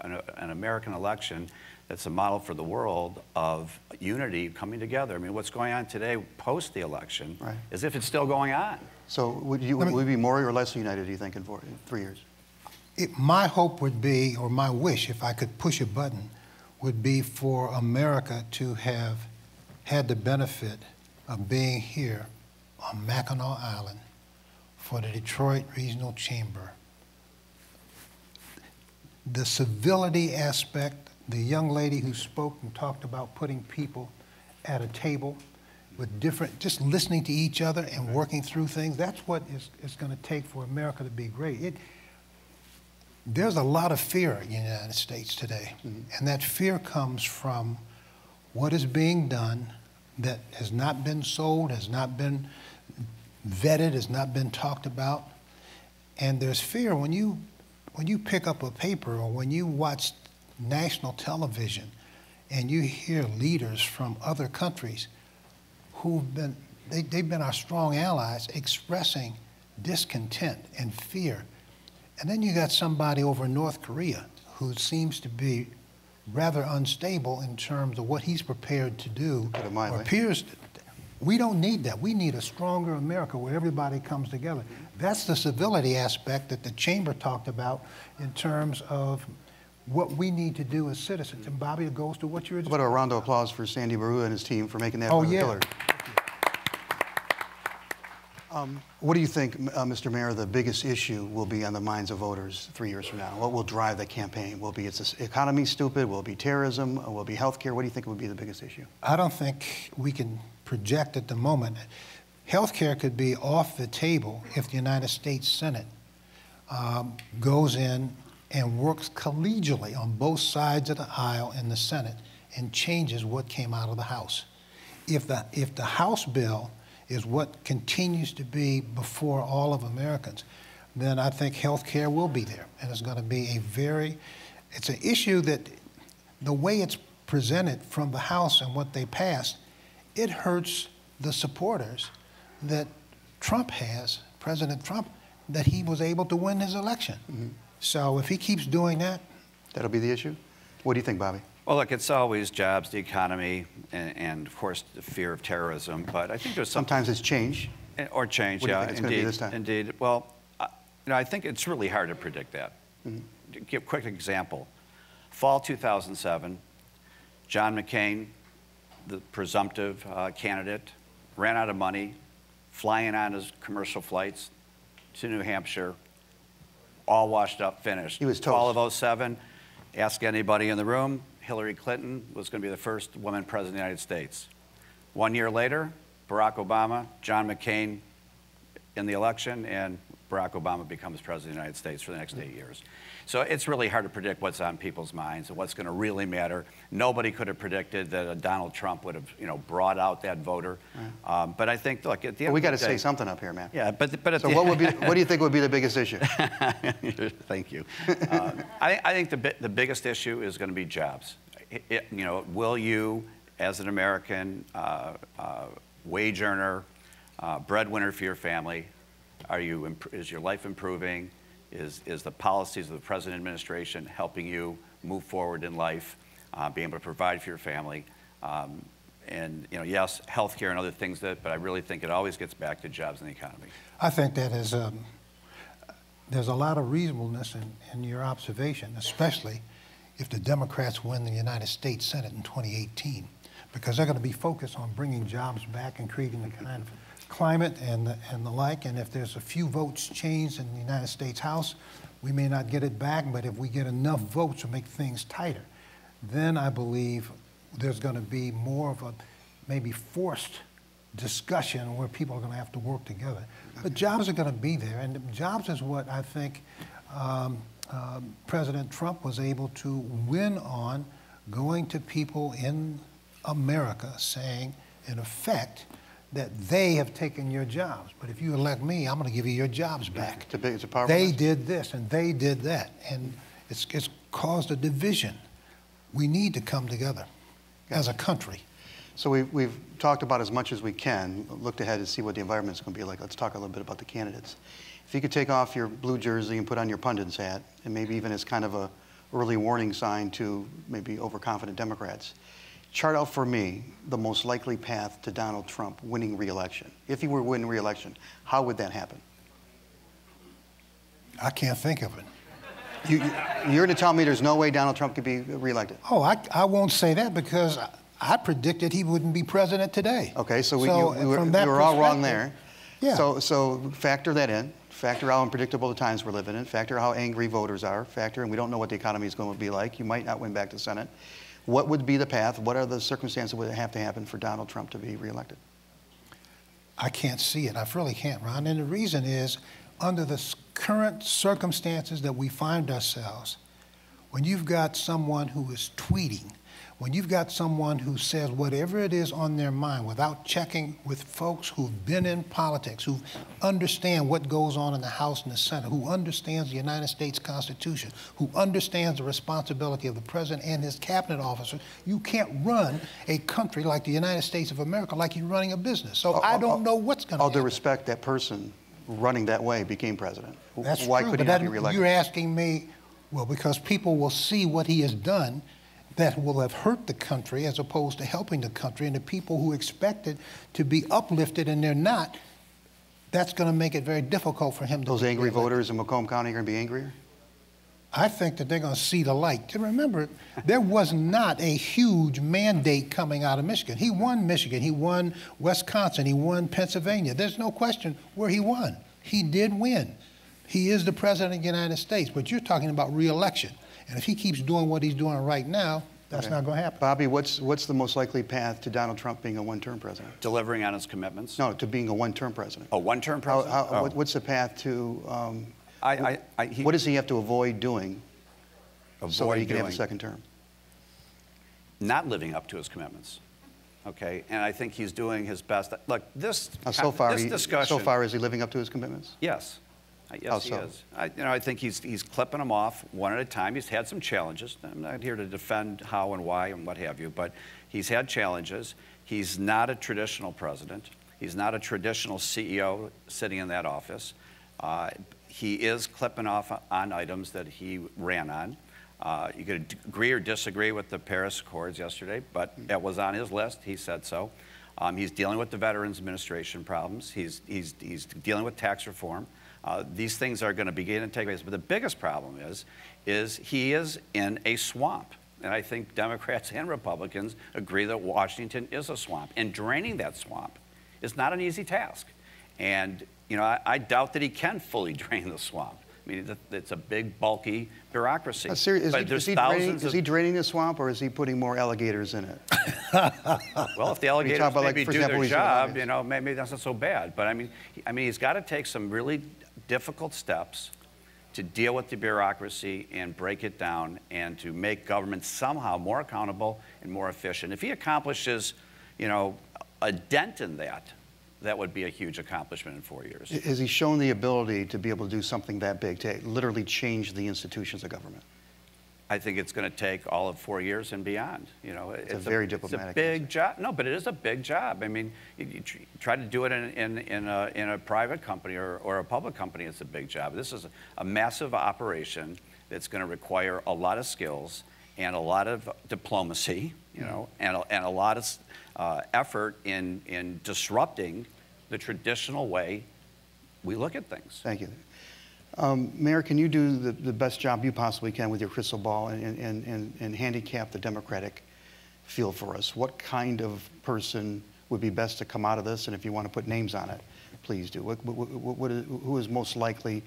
an American election that's a model for the world of unity coming together. I mean, what's going on today post the election is if it's still going on. So would we be more or less united, do you think, in 3 years? My hope would be, or my wish, if I could push a button, would be for America to have had the benefit of being here on Mackinac Island for the Detroit Regional Chamber. The civility aspect, the young lady who spoke and talked about putting people at a table with different, just listening to each other and working through things, that's what it's going to take for America to be great. there's a lot of fear in the United States today. And that fear comes from what is being done that has not been sold, has not been vetted, has not been talked about. And there's fear when you pick up a paper or when you watch national television and you hear leaders from other countries they've been our strong allies expressing discontent and fear. And then you got somebody over in North Korea who seems to be rather unstable in terms of what he's prepared to do. Or appears to. We don't need that. We need a stronger America where everybody comes together. That's the civility aspect that the chamber talked about in terms of what we need to do as citizens. And Bobby, it goes to what you're just What a round of applause for Sandy Baru and his team for making that Oh, one of the yeah. pillars. What do you think, Mr. Mayor, the biggest issue will be on the minds of voters 3 years from now? What will drive the campaign? Will it be it's the economy stupid? Will it be terrorism? Will it be health care? What do you think would be the biggest issue? I don't think we can project at the moment. Healthcare could be off the table if the United States Senate goes in and works collegially on both sides of the aisle in the Senate and changes what came out of the House. If the House bill is what continues to be before all of Americans, then I think health care will be there. And it's going to be it's an issue that the way it's presented from the House and what they passed, it hurts the supporters that Trump has, President Trump, that he was able to win his election. So if he keeps doing that. That'll be the issue? What do you think, Bobby? Well, look, it's always jobs, the economy, and of course, the fear of terrorism. But I think there's sometimes it's change. Or change, What do you yeah, think it's indeed. gonna be this time? Indeed. Well, I think it's really hard to predict that. To give a quick example. Fall 2007, John McCain, the presumptive candidate, ran out of money, flying on his commercial flights to New Hampshire, all washed up, finished. He was toast. Fall of 07, ask anybody in the room, Hillary Clinton was going to be the first woman president of the United States. 1 year later, Barack Obama, John McCain in the election, and Barack Obama becomes president of the United States for the next 8 years. So it's really hard to predict what's on people's minds and what's going to really matter. Nobody could have predicted that Donald Trump would have, brought out that voter. But I think, look, at the end Well, we of got the to day, say something up here, man. Yeah, but at So the what do you think would be the biggest issue? Thank you. I think the biggest issue is going to be jobs. Will you, as an American wage earner, breadwinner for your family, is your life improving? Is the policies of the President administration helping you move forward in life, being able to provide for your family? And yes, healthcare and other things but I really think it always gets back to jobs and the economy. I think that is, there's a lot of reasonableness in your observation, especially if the Democrats win the United States Senate in 2018, because they're going to be focused on bringing jobs back and creating the kind of climate and the like. And if there's a few votes changed in the United States House, we may not get it back, but if we get enough votes to make things tighter, then I believe there's going to be more of a maybe forced discussion where people are going to have to work together. But jobs are going to be there, and jobs is what I think President Trump was able to win on, going to people in America saying, in effect, that they have taken your jobs. But if you elect me, I'm going to give you your jobs back. It's a powerful They message. did this and they did that, and it's caused a division. We need to come together as a country. So we've talked about as much as we can, looked ahead to see what the environment's going to be like. Let's talk a little bit about the candidates. If you could take off your blue jersey and put on your pundit's hat, and maybe even as kind of a early warning sign to maybe overconfident Democrats, chart out for me the most likely path to Donald Trump winning re-election. If he were to win re-election, how would that happen? I can't think of it. You're going to tell me there's no way Donald Trump could be re-elected? Oh, I won't say that because I predicted he wouldn't be president today. Okay, so we from that were all wrong perspective, there. Yeah. So factor that in. Factor how unpredictable the times we're living in. Factor how angry voters are. Factor, and we don't know what the economy is going to be like. You might not win back the Senate. What would be the path? What are the circumstances that would have to happen for Donald Trump to be reelected? I can't see it. I really can't, Ron. And the reason is, under the current circumstances that we find ourselves, when you've got someone who is tweeting, when you've got someone who says whatever it is on their mind without checking with folks who've been in politics, who understand what goes on in the House and the Senate, who understands the United States Constitution, who understands the responsibility of the president and his cabinet officers, you can't run a country like the United States of America like you're running a business. So I don't know what's going to happen. All due respect, that person running that way became president. That's Why true, could he but not be reelected? you're asking me, well, because people will see what he has done that will have hurt the country as opposed to helping the country, and the people who expected to be uplifted and they're not, that's going to make it very difficult for him to Those be angry reelected. voters in Macomb County are going to be angrier? I think that they're going to see the light. Remember, there was not a huge mandate coming out of Michigan. He won Michigan, he won Wisconsin, he won Pennsylvania. There's no question where he won. He did win. He is the president of the United States, but you're talking about re-election. And if he keeps doing what he's doing right now, that's not going to happen. Bobby, what's the most likely path to Donald Trump being a one-term president? Delivering on his commitments? No, to being a one-term president. A one-term president? What's the path to, what does he have to avoid doing so that he can have a second term? Not living up to his commitments. Okay, and I think he's doing his best. Look, this So far, discussion. is he living up to his commitments? Yes. Yes, he is. I think he's clipping them off one at a time. He's had some challenges. I'm not here to defend how and why and what have you, but he's had challenges. He's not a traditional president. He's not a traditional CEO sitting in that office. He is clipping off on items that he ran on. You could agree or disagree with the Paris Accords yesterday, but that was on his list. He said so. He's dealing with the Veterans Administration problems. He's dealing with tax reform. These things are going to begin to take place. But the biggest problem is he is in a swamp. And I think Democrats and Republicans agree that Washington is a swamp. And draining that swamp is not an easy task. And, you know, I doubt that he can fully drain the swamp. I mean, it's a big, bulky bureaucracy. Is he draining the swamp, or is he putting more alligators in it? Well, if the alligators maybe do their job, you know, maybe that's not so bad. But I mean, he's got to take some really difficult steps to deal with the bureaucracy and break it down and to make government somehow more accountable and more efficient. If he accomplishes, you know, a dent in that, that would be a huge accomplishment in 4 years. Has he shown the ability to be able to do something that big, to literally change the institutions of government? I think it's going to take all of 4 years and beyond. You know, it's a very diplomatic. It's a big job. No, but it is a big job. I mean, you try to do it in a private company or a public company. It's a big job. This is a massive operation that's going to require a lot of skills and a lot of diplomacy. You know, and a lot of effort in disrupting the traditional way we look at things. Thank you. Mayor, can you do the best job you possibly can with your crystal ball and handicap the Democratic field for us? What kind of person would be best to come out of this? And if you want to put names on it, please do. Who is most likely,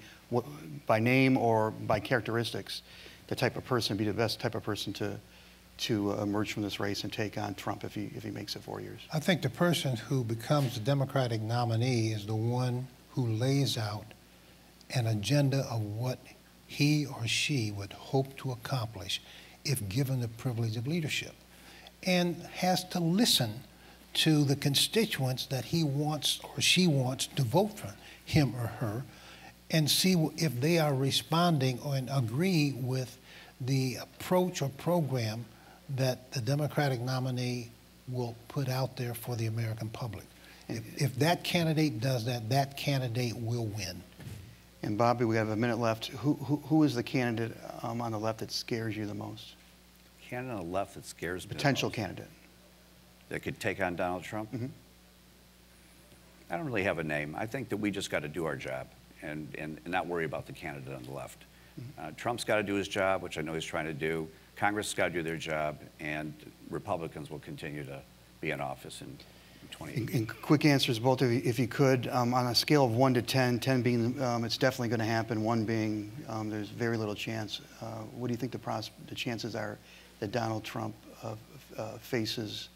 by name or by characteristics, the type of person would be the best type of person to emerge from this race and take on Trump if he makes it 4 years? I think the person who becomes the Democratic nominee is the one who lays out an agenda of what he or she would hope to accomplish if given the privilege of leadership, and has to listen to the constituents that he wants or she wants to vote for him or her, and see if they are responding and agree with the approach or program that the Democratic nominee will put out there for the American public. If that candidate does that, that candidate will win. And Bobby, we have a minute left. Who is the candidate on the left that scares you the most? Candidate on the left that scares me Potential the most. candidate. That could take on Donald Trump? Mm-hmm. I don't really have a name. I think that we just got to do our job and not worry about the candidate on the left. Trump's got to do his job, which I know he's trying to do. Congress has got to do their job, and Republicans will continue to be in office in 2018. And quick answers, both of you, if you could, on a scale of 1 to 10, 10 being it's definitely going to happen, 1 being there's very little chance. What do you think the chances are that Donald Trump faces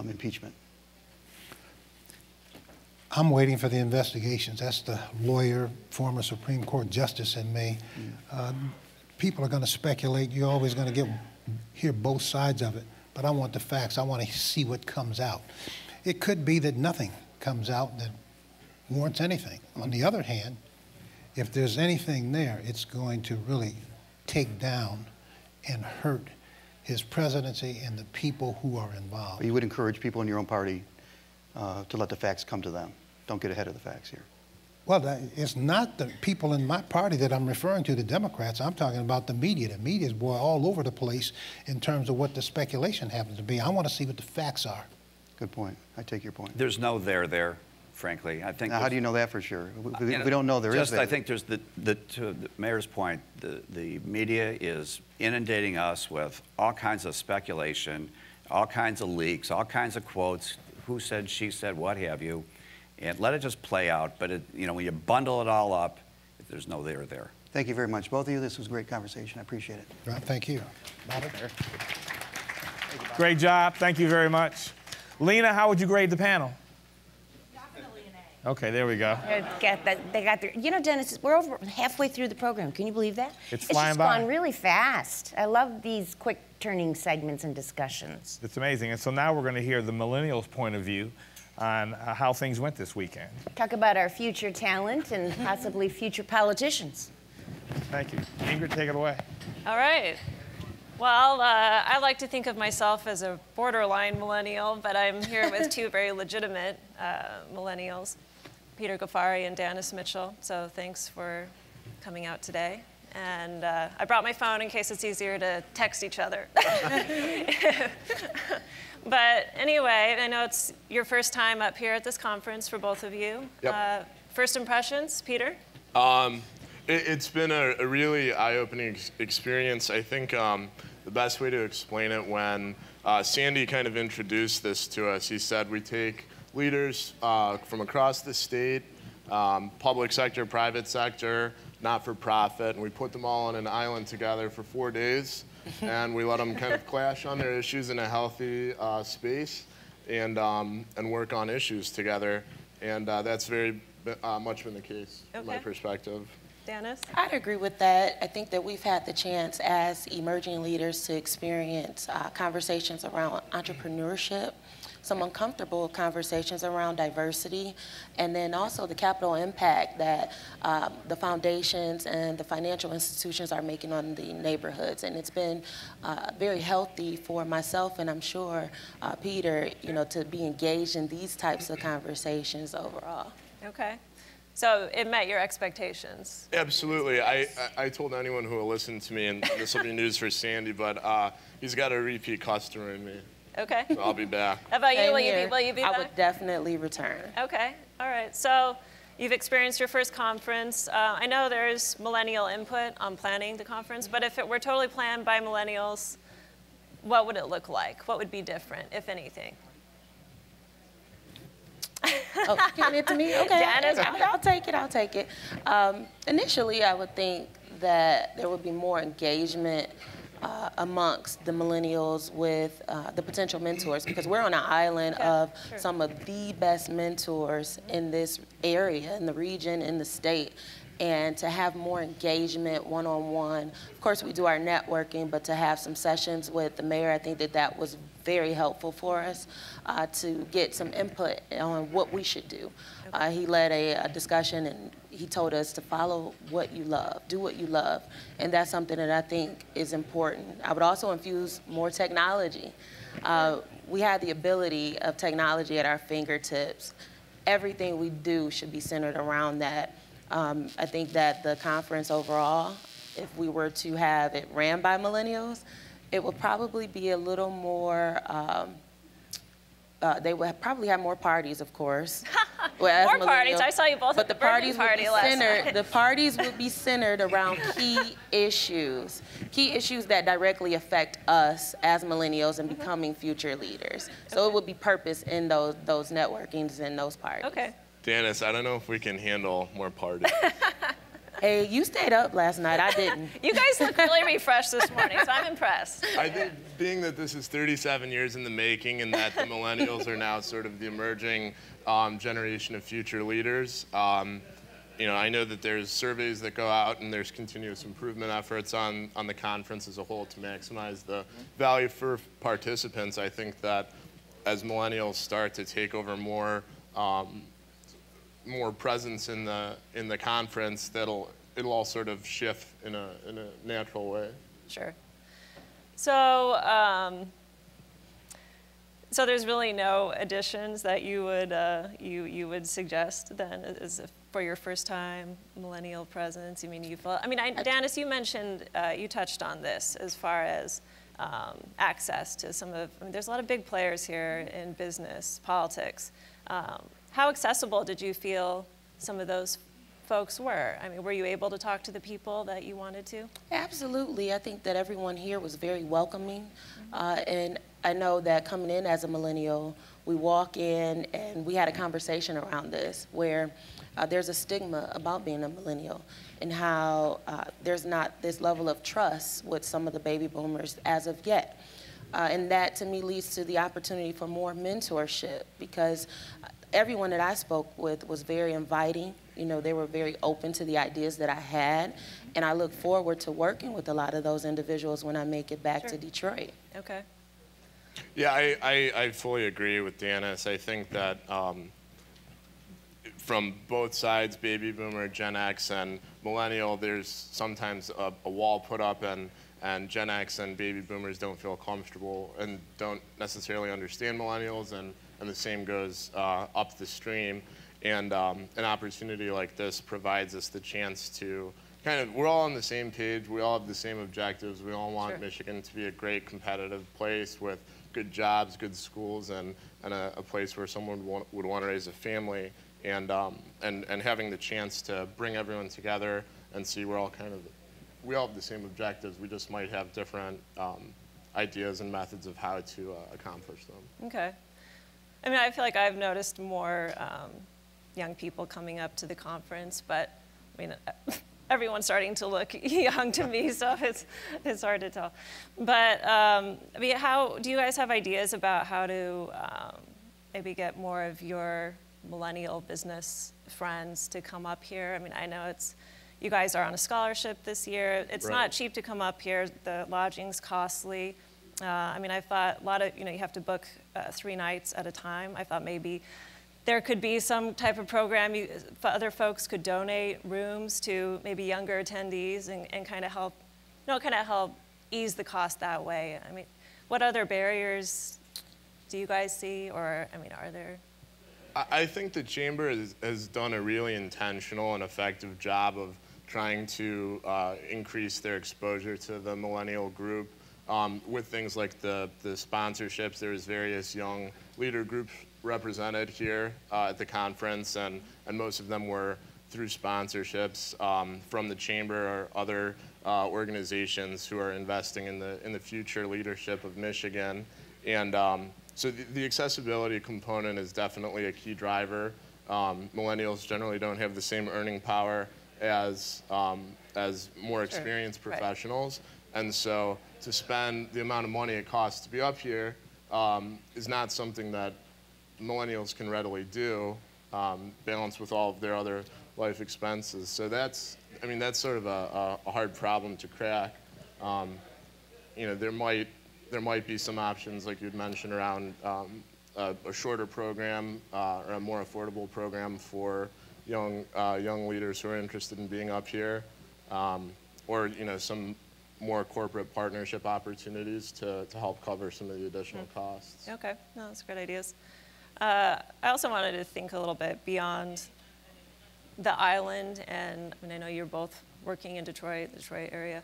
impeachment? I'm waiting for the investigations. That's the lawyer, former Supreme Court justice in me. People are going to speculate. You're always going to hear both sides of it. But I want the facts. I want to see what comes out. It could be that nothing comes out that warrants anything. On the other hand, if there's anything there, it's going to really take down and hurt his presidency and the people who are involved. But you would encourage people in your own party to let the facts come to them. Don't get ahead of the facts here. Well, it's not the people in my party that I'm referring to, the Democrats. I'm talking about the media. The media is all over the place in terms of what the speculation happens to be. I want to see what the facts are. Good point. I take your point. There's no there, frankly. I think. Now, how do you know that for sure? We don't know there is there. I think there's to the mayor's point, the media is inundating us with all kinds of speculation, all kinds of leaks, all kinds of quotes, who said, she said, what have you. And let it just play out. But when you bundle it all up, there's no there. Thank you very much, both of you. This was a great conversation. I appreciate it. Right, thank you. Great job. Thank you very much. Lena, how would you grade the panel? Definitely an A. Okay, there we go. They got their. You know, Dennis, we're over halfway through the program. Can you believe that? It's flying by. It's just gone really fast. I love these quick turning segments and discussions. It's amazing. And so now we're going to hear the millennials' point of view on how things went this weekend. Talk about our future talent and possibly future politicians. Thank you. Ingrid, take it away. All right. Well, I like to think of myself as a borderline millennial, but I'm here with two very legitimate millennials, Peter Ghaffari and Dennis Mitchell. So thanks for coming out today. And I brought my phone in case it's easier to text each other. But anyway, I know it's your first time up here at this conference for both of you. Yep. First impressions, Peter? It's been a really eye-opening experience. I think the best way to explain it, when Sandy kind of introduced this to us, he said we take leaders from across the state, public sector, private sector, not-for-profit, and we put them all on an island together for 4 days, and we let them kind of clash on their issues in a healthy space and work on issues together. And that's very much been the case from my perspective. Dennis? I'd agree with that. I think that we've had the chance as emerging leaders to experience conversations around entrepreneurship, some uncomfortable conversations around diversity, and then also the capital impact that the foundations and the financial institutions are making on the neighborhoods. And it's been very healthy for myself, and I'm sure Peter, to be engaged in these types of conversations overall. Okay. So it met your expectations? Absolutely. I told anyone who will listen to me, and this will be news for Sandy, but he's got a repeat customer in me. Okay. So I'll be back. How about you? Same Will here. you be back? I would definitely return. Okay. All right. So you've experienced your first conference. I know there's millennial input on planning the conference, but if it were totally planned by millennials, what would it look like? What would be different, if anything? Oh, giving it to me? Okay. Janice, I'll take it. Initially, I would think that there would be more engagement amongst the millennials with the potential mentors, because we're on an island of some of the best mentors in this area, in the region, in the state. And to have more engagement one-on-one. Of course, we do our networking, but to have some sessions with the mayor, I think that was very helpful for us to get some input on what we should do. He led a discussion, and he told us to follow what you love, do what you love. And that's something that I think is important. I would also infuse more technology. We have the ability of technology at our fingertips. Everything we do should be centered around that. I think that the conference overall, if we were to have it ran by millennials, it would probably be a little more, they would probably have more parties, of course. More parties. I saw you both at the parties party last night. The parties would be centered around key issues that directly affect us as millennials and becoming future leaders. So it would be purpose in those networkings and those parties. Okay. Dennis, I don't know if we can handle more parties. Hey, you stayed up last night. I didn't. You guys look really refreshed this morning, so I'm impressed. I think being that this is 37 years in the making and that the millennials are now sort of the emerging generation of future leaders, you know, I know that there's surveys that go out and there's continuous improvement efforts on the conference as a whole to maximize the value for participants. I think that as millennials start to take over more presence in the conference, it'll all sort of shift in a natural way. Sure. So, so there's really no additions that you would you would suggest then for your first time millennial presence? I mean, Danis, you mentioned you touched on this as far as access to some of. I mean, there's a lot of big players here in business, politics. How accessible did you feel some of those folks were? I mean, were you able to talk to the people that you wanted to? Absolutely. I think that everyone here was very welcoming. And I know that coming in as a millennial, we walk in and we had a conversation around this where there's a stigma about being a millennial and how there's not this level of trust with some of the baby boomers as of yet. And that to me leads to the opportunity for more mentorship because everyone that I spoke with was very inviting. You know, they were very open to the ideas that I had. And I look forward to working with a lot of those individuals when I make it back to Detroit. Okay. Yeah, I fully agree with Danis. I think that from both sides, baby boomer, Gen X, and millennial, there's sometimes a wall put up and Gen X and baby boomers don't feel comfortable and don't necessarily understand millennials, and the same goes up the stream. And an opportunity like this provides us the chance to we're all on the same page, we all have the same objectives, we all want Michigan to be a great competitive place with good jobs, good schools, and a place where someone would want to raise a family. And having the chance to bring everyone together and see we all have the same objectives, we just might have different ideas and methods of how to accomplish them. Okay. I mean, I feel like I've noticed more young people coming up to the conference, but I mean, everyone's starting to look young to me, so it's hard to tell. But I mean, how do you guys have ideas about how to maybe get more of your millennial business friends to come up here? I mean, I know you guys are on a scholarship this year. It's not cheap to come up here. The lodging's costly. I mean, I thought a lot of, you have to book 3 nights at a time. I thought maybe there could be some type of program other folks could donate rooms to maybe younger attendees and kind of help, help ease the cost that way. I mean, what other barriers do you guys see, or, I mean, are there? I think the Chamber has done a really intentional and effective job of trying to increase their exposure to the millennial group with things like the sponsorships. There's various young leader groups represented here at the conference, and most of them were through sponsorships from the Chamber or other organizations who are investing in the future leadership of Michigan. And so the accessibility component is definitely a key driver. Millennials generally don't have the same earning power as more experienced professionals. And so to spend the amount of money it costs to be up here is not something that millennials can readily do, balanced with all of their other life expenses. So that's sort of a hard problem to crack. There might be some options, like you'd mentioned, around a shorter program or a more affordable program for young leaders who are interested in being up here, or some more corporate partnership opportunities to help cover some of the additional costs. Okay, no, that's great ideas. I also wanted to think a little bit beyond the island, and I mean, I know you're both working in Detroit, the Detroit area.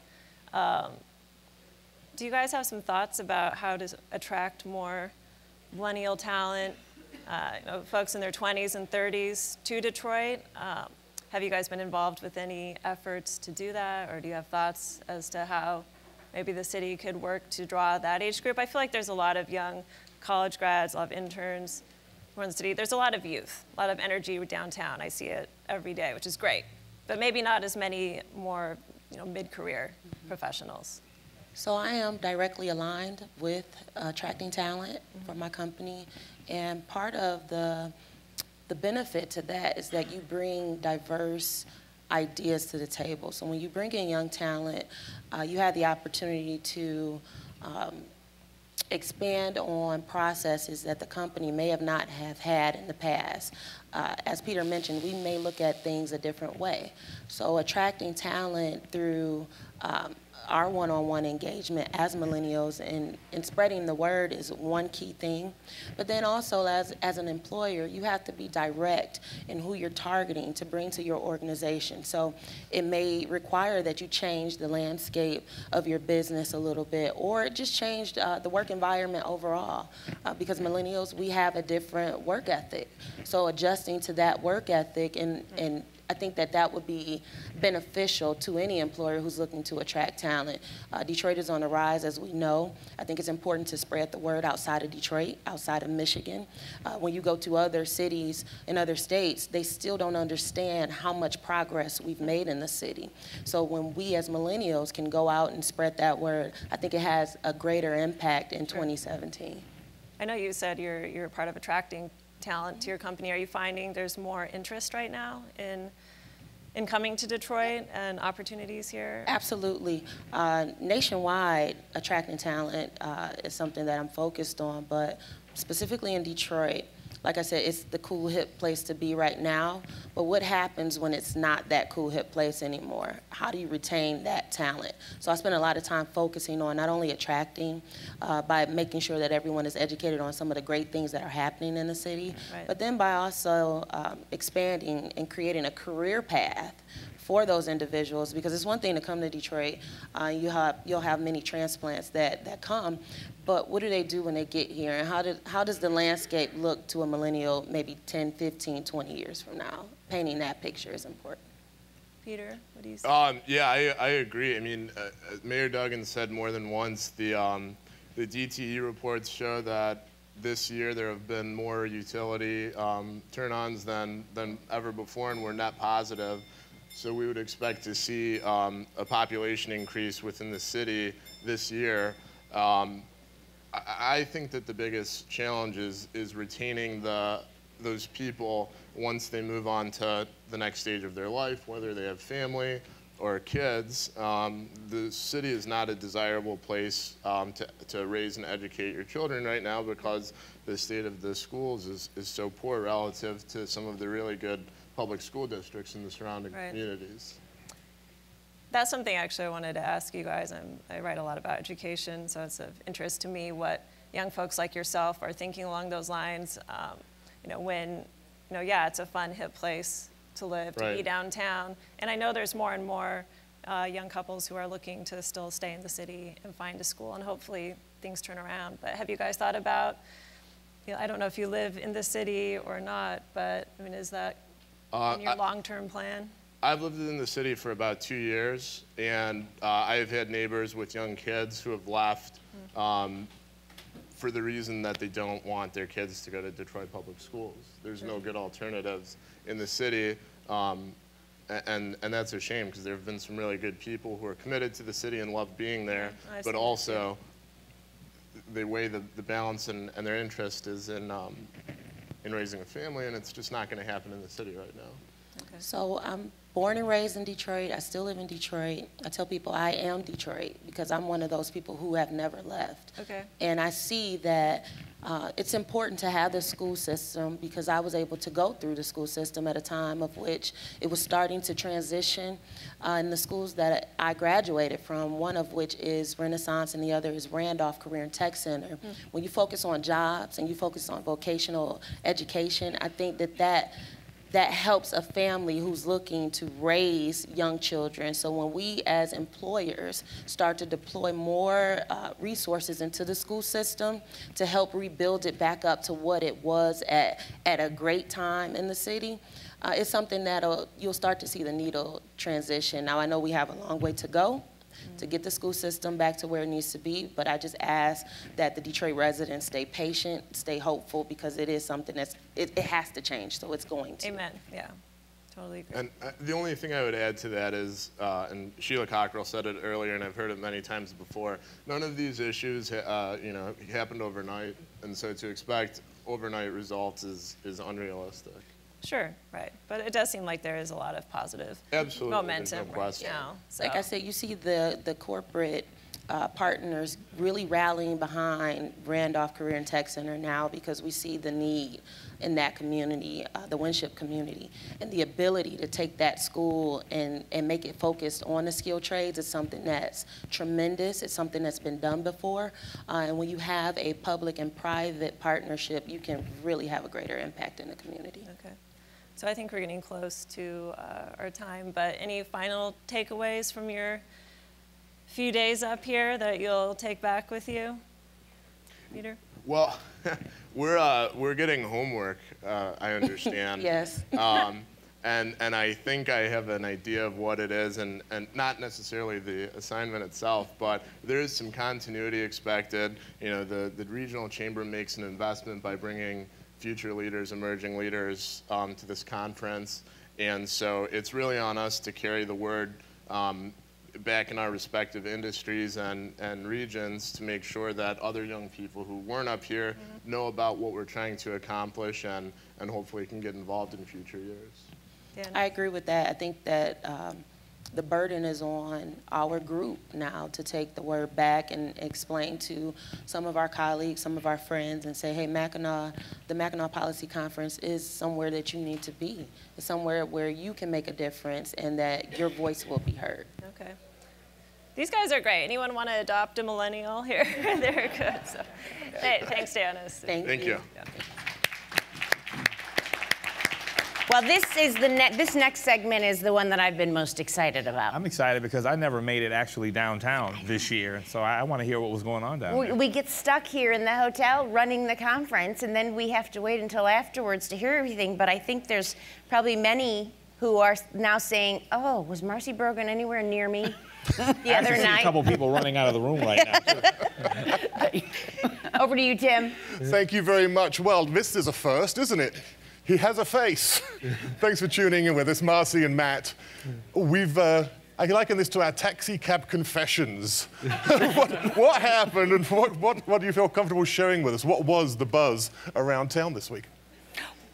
Do you guys have some thoughts about how to attract more millennial talent, folks in their 20s and 30s to Detroit? Have you guys been involved with any efforts to do that, or do you have thoughts as to how maybe the city could work to draw that age group? I feel like there's a lot of young college grads, a lot of interns in the city. There's a lot of youth, a lot of energy downtown. I see it every day, which is great. but maybe not as many more mid-career professionals. So I am directly aligned with attracting talent for my company, and part of the benefit to that is that you bring diverse ideas to the table. So when you bring in young talent, you have the opportunity to expand on processes that the company may have not have had in the past. As Peter mentioned, we may look at things a different way. So attracting talent through our one-on-one engagement as millennials and spreading the word is one key thing. But then also as an employer, you have to be direct in who you're targeting to bring to your organization. So it may require that you change the landscape of your business a little bit, or just change the work environment overall. Because millennials, we have a different work ethic. So adjusting to that work ethic, and I think that would be beneficial to any employer who's looking to attract talent. Detroit is on the rise, as we know. I think it's important to spread the word outside of Detroit, outside of Michigan. When you go to other cities in other states, they still don't understand how much progress we've made in the city. So when we as millennials can go out and spread that word, I think it has a greater impact in 2017. I know you said you're part of attracting talent to your company. Are you finding there's more interest right now in coming to Detroit and opportunities here? Absolutely. Nationwide, attracting talent is something that I'm focused on, but specifically in Detroit, like I said, it's the cool, hip place to be right now, but what happens when it's not that cool, hip place anymore? How do you retain that talent? So I spend a lot of time focusing on not only attracting by making sure that everyone is educated on some of the great things that are happening in the city, but then by also expanding and creating a career path for those individuals, because it's one thing to come to Detroit, you'll have many transplants that come, but what do they do when they get here, and how does the landscape look to a millennial maybe 10, 15, 20 years from now? Painting that picture is important. Peter, what do you say? Yeah, I agree. I mean, Mayor Duggan said more than once the DTE reports show that this year there have been more utility turn-ons than ever before, and we're net positive. So we would expect to see a population increase within the city this year. I think that the biggest challenge is retaining those people once they move on to the next stage of their life, whether they have family or kids. The city is not a desirable place to raise and educate your children right now because the state of the schools is so poor relative to some of the really good public school districts in the surrounding communities. That's something actually I wanted to ask you guys. I write a lot about education, so it's of interest to me what young folks like yourself are thinking along those lines. Yeah, it's a fun, hip place to live, to be downtown. And I know there's more and more young couples who are looking to still stay in the city and find a school, and hopefully things turn around. But have you guys thought about, I don't know if you live in the city or not, but I mean, is that in your long-term plan? I've lived in the city for about 2 years, and I've had neighbors with young kids who have left for the reason that they don't want their kids to go to Detroit Public Schools. There's no good alternatives in the city, and that's a shame because there have been some really good people who are committed to the city and love being there, but also they weigh the balance and their interest is in raising a family, and it's just not going to happen in the city right now. Okay. So I'm born and raised in Detroit. I still live in Detroit. I tell people I am Detroit because I'm one of those people who have never left. Okay. And I see that it's important to have the school system because I was able to go through the school system at a time of which it was starting to transition in the schools that I graduated from, one of which is Renaissance and the other is Randolph Career and Tech Center. When you focus on jobs and you focus on vocational education, I think that helps a family who's looking to raise young children. So when we as employers start to deploy more resources into the school system to help rebuild it back up to what it was at a great time in the city, it's something that you'll start to see the needle transition. Now I know we have a long way to go to get the school system back to where it needs to be, but I just ask that the Detroit residents stay patient, stay hopeful, because it is something it has to change, so it's going to. Amen, yeah. Totally agree. And the only thing I would add to that is, and Sheila Cockrell said it earlier, and I've heard it many times before, none of these issues happened overnight, and so to expect overnight results is unrealistic. Sure, right. But it does seem like there is a lot of positive momentum right now. So. Like I said, you see the corporate partners really rallying behind Randolph Career and Tech Center now because we see the need in that community, the Winship community. And the ability to take that school and make it focused on the skilled trades is something that's tremendous. It's something that's been done before. And when you have a public and private partnership, you can really have a greater impact in the community. Okay. So I think we're getting close to our time, but any final takeaways from your few days up here that you'll take back with you, Peter? Well, we're getting homework, I understand. Yes. And I think I have an idea of what it is, and not necessarily the assignment itself, but there is some continuity expected. You know, the regional chamber makes an investment by bringing future leaders, emerging leaders to this conference, and so it's really on us to carry the word back in our respective industries and regions to make sure that other young people who weren't up here know about what we're trying to accomplish and hopefully can get involved in future years. I agree with that. I think that the burden is on our group now to take the word back and explain to some of our colleagues, some of our friends, and say, hey, the Mackinac Policy Conference is somewhere that you need to be. It's somewhere where you can make a difference and that your voice will be heard. Okay. These guys are great. Anyone want to adopt a millennial here? They're good. So, hey, thanks, Janice. Thank you. Yeah. Well, this next segment is the one that I've been most excited about. I'm excited because I never made it actually downtown this year, so I want to hear what was going on down there. We get stuck here in the hotel running the conference, and then we have to wait until afterwards to hear everything. But I think there's probably many who are now saying, oh, was Marcy Brogan anywhere near me the other night? A couple people running out of the room right now. Over to you, Tim. Thank you very much. Well, this is a first, isn't it? He has a face. Thanks for tuning in with us, Marcy and Matt. I liken this to our taxi cab confessions. what happened and what do you feel comfortable sharing with us? What was the buzz around town this week?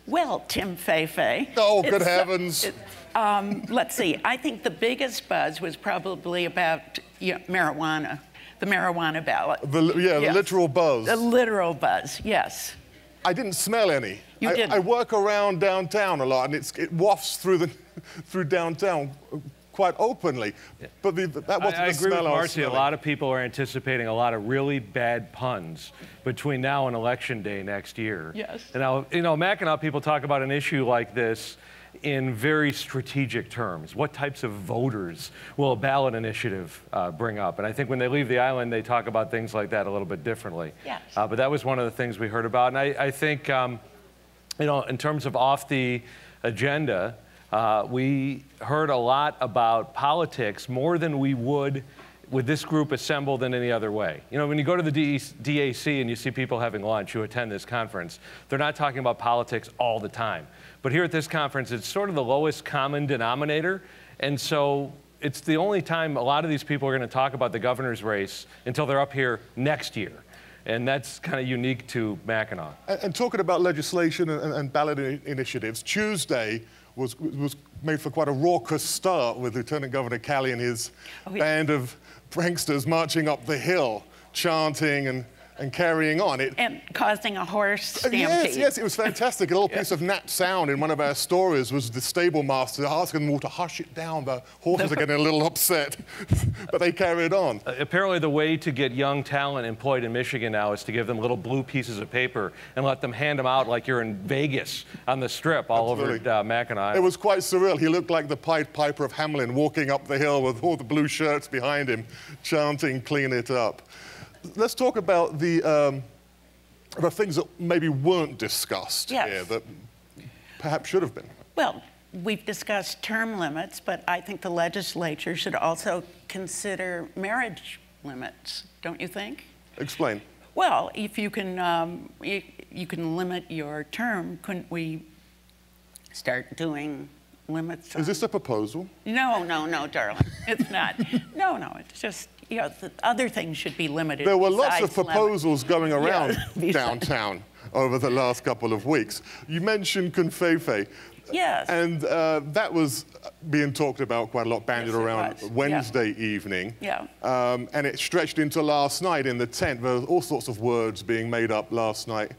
Well, Tim Feifei. Oh, good heavens. Let's see. I think the biggest buzz was probably about marijuana, the marijuana ballot. The literal buzz. The literal buzz, yes. I didn't smell any. You didn't? I work around downtown a lot, and it wafts through downtown quite openly. But that wasn't I the agree smell with I was Marcy. A smelling. lot of people are anticipating a lot of really bad puns between now and Election Day next year. Yes. And now, you know, Mackinac people talk about an issue like this in very strategic terms. What types of voters will a ballot initiative bring up? And I think when they leave the island, they talk about things like that a little bit differently. Yes. But that was one of the things we heard about. And I think, you know, in terms of off the agenda, we heard a lot about politics more than we would with this group assembled in any other way. You know, when you go to the DAC and you see people having lunch who attend this conference, they're not talking about politics all the time. But here at this conference, it's sort of the lowest common denominator. And so it's the only time a lot of these people are going to talk about the governor's race until they're up here next year. And that's kind of unique to Mackinac. And talking about legislation and ballot initiatives, Tuesday was made for quite a raucous start with Lieutenant Governor Calley and his band of pranksters marching up the hill, chanting and carrying on. And causing a horse stampede. Yes, it was fantastic. A little piece of Nat sound in one of our stories was the stable master asking them all to hush it down. The horses are getting a little upset, but they carried on. Apparently the way to get young talent employed in Michigan now is to give them little blue pieces of paper and let them hand them out like you're in Vegas on the Strip all over Mackinac. It was quite surreal. He looked like the Pied Piper of Hamelin walking up the hill with all the blue shirts behind him, chanting, "Clean it up." Let's talk about the things that maybe weren't discussed here that perhaps should have been. Well, we've discussed term limits, but I think the legislature should also consider marriage limits, don't you think? Explain. Well, if you can, you can limit your term, couldn't we start doing limits. Is this a proposal? No, darling. It's not. No, it's just, the other things should be limited. There were lots of besides proposals going around Yeah. downtown over the last couple of weeks. You mentioned Covfefe. Yes. And that was being talked about quite a lot, bandied around was. Wednesday evening. Yeah. And it stretched into last night in the tent. There were all sorts of words being made up last night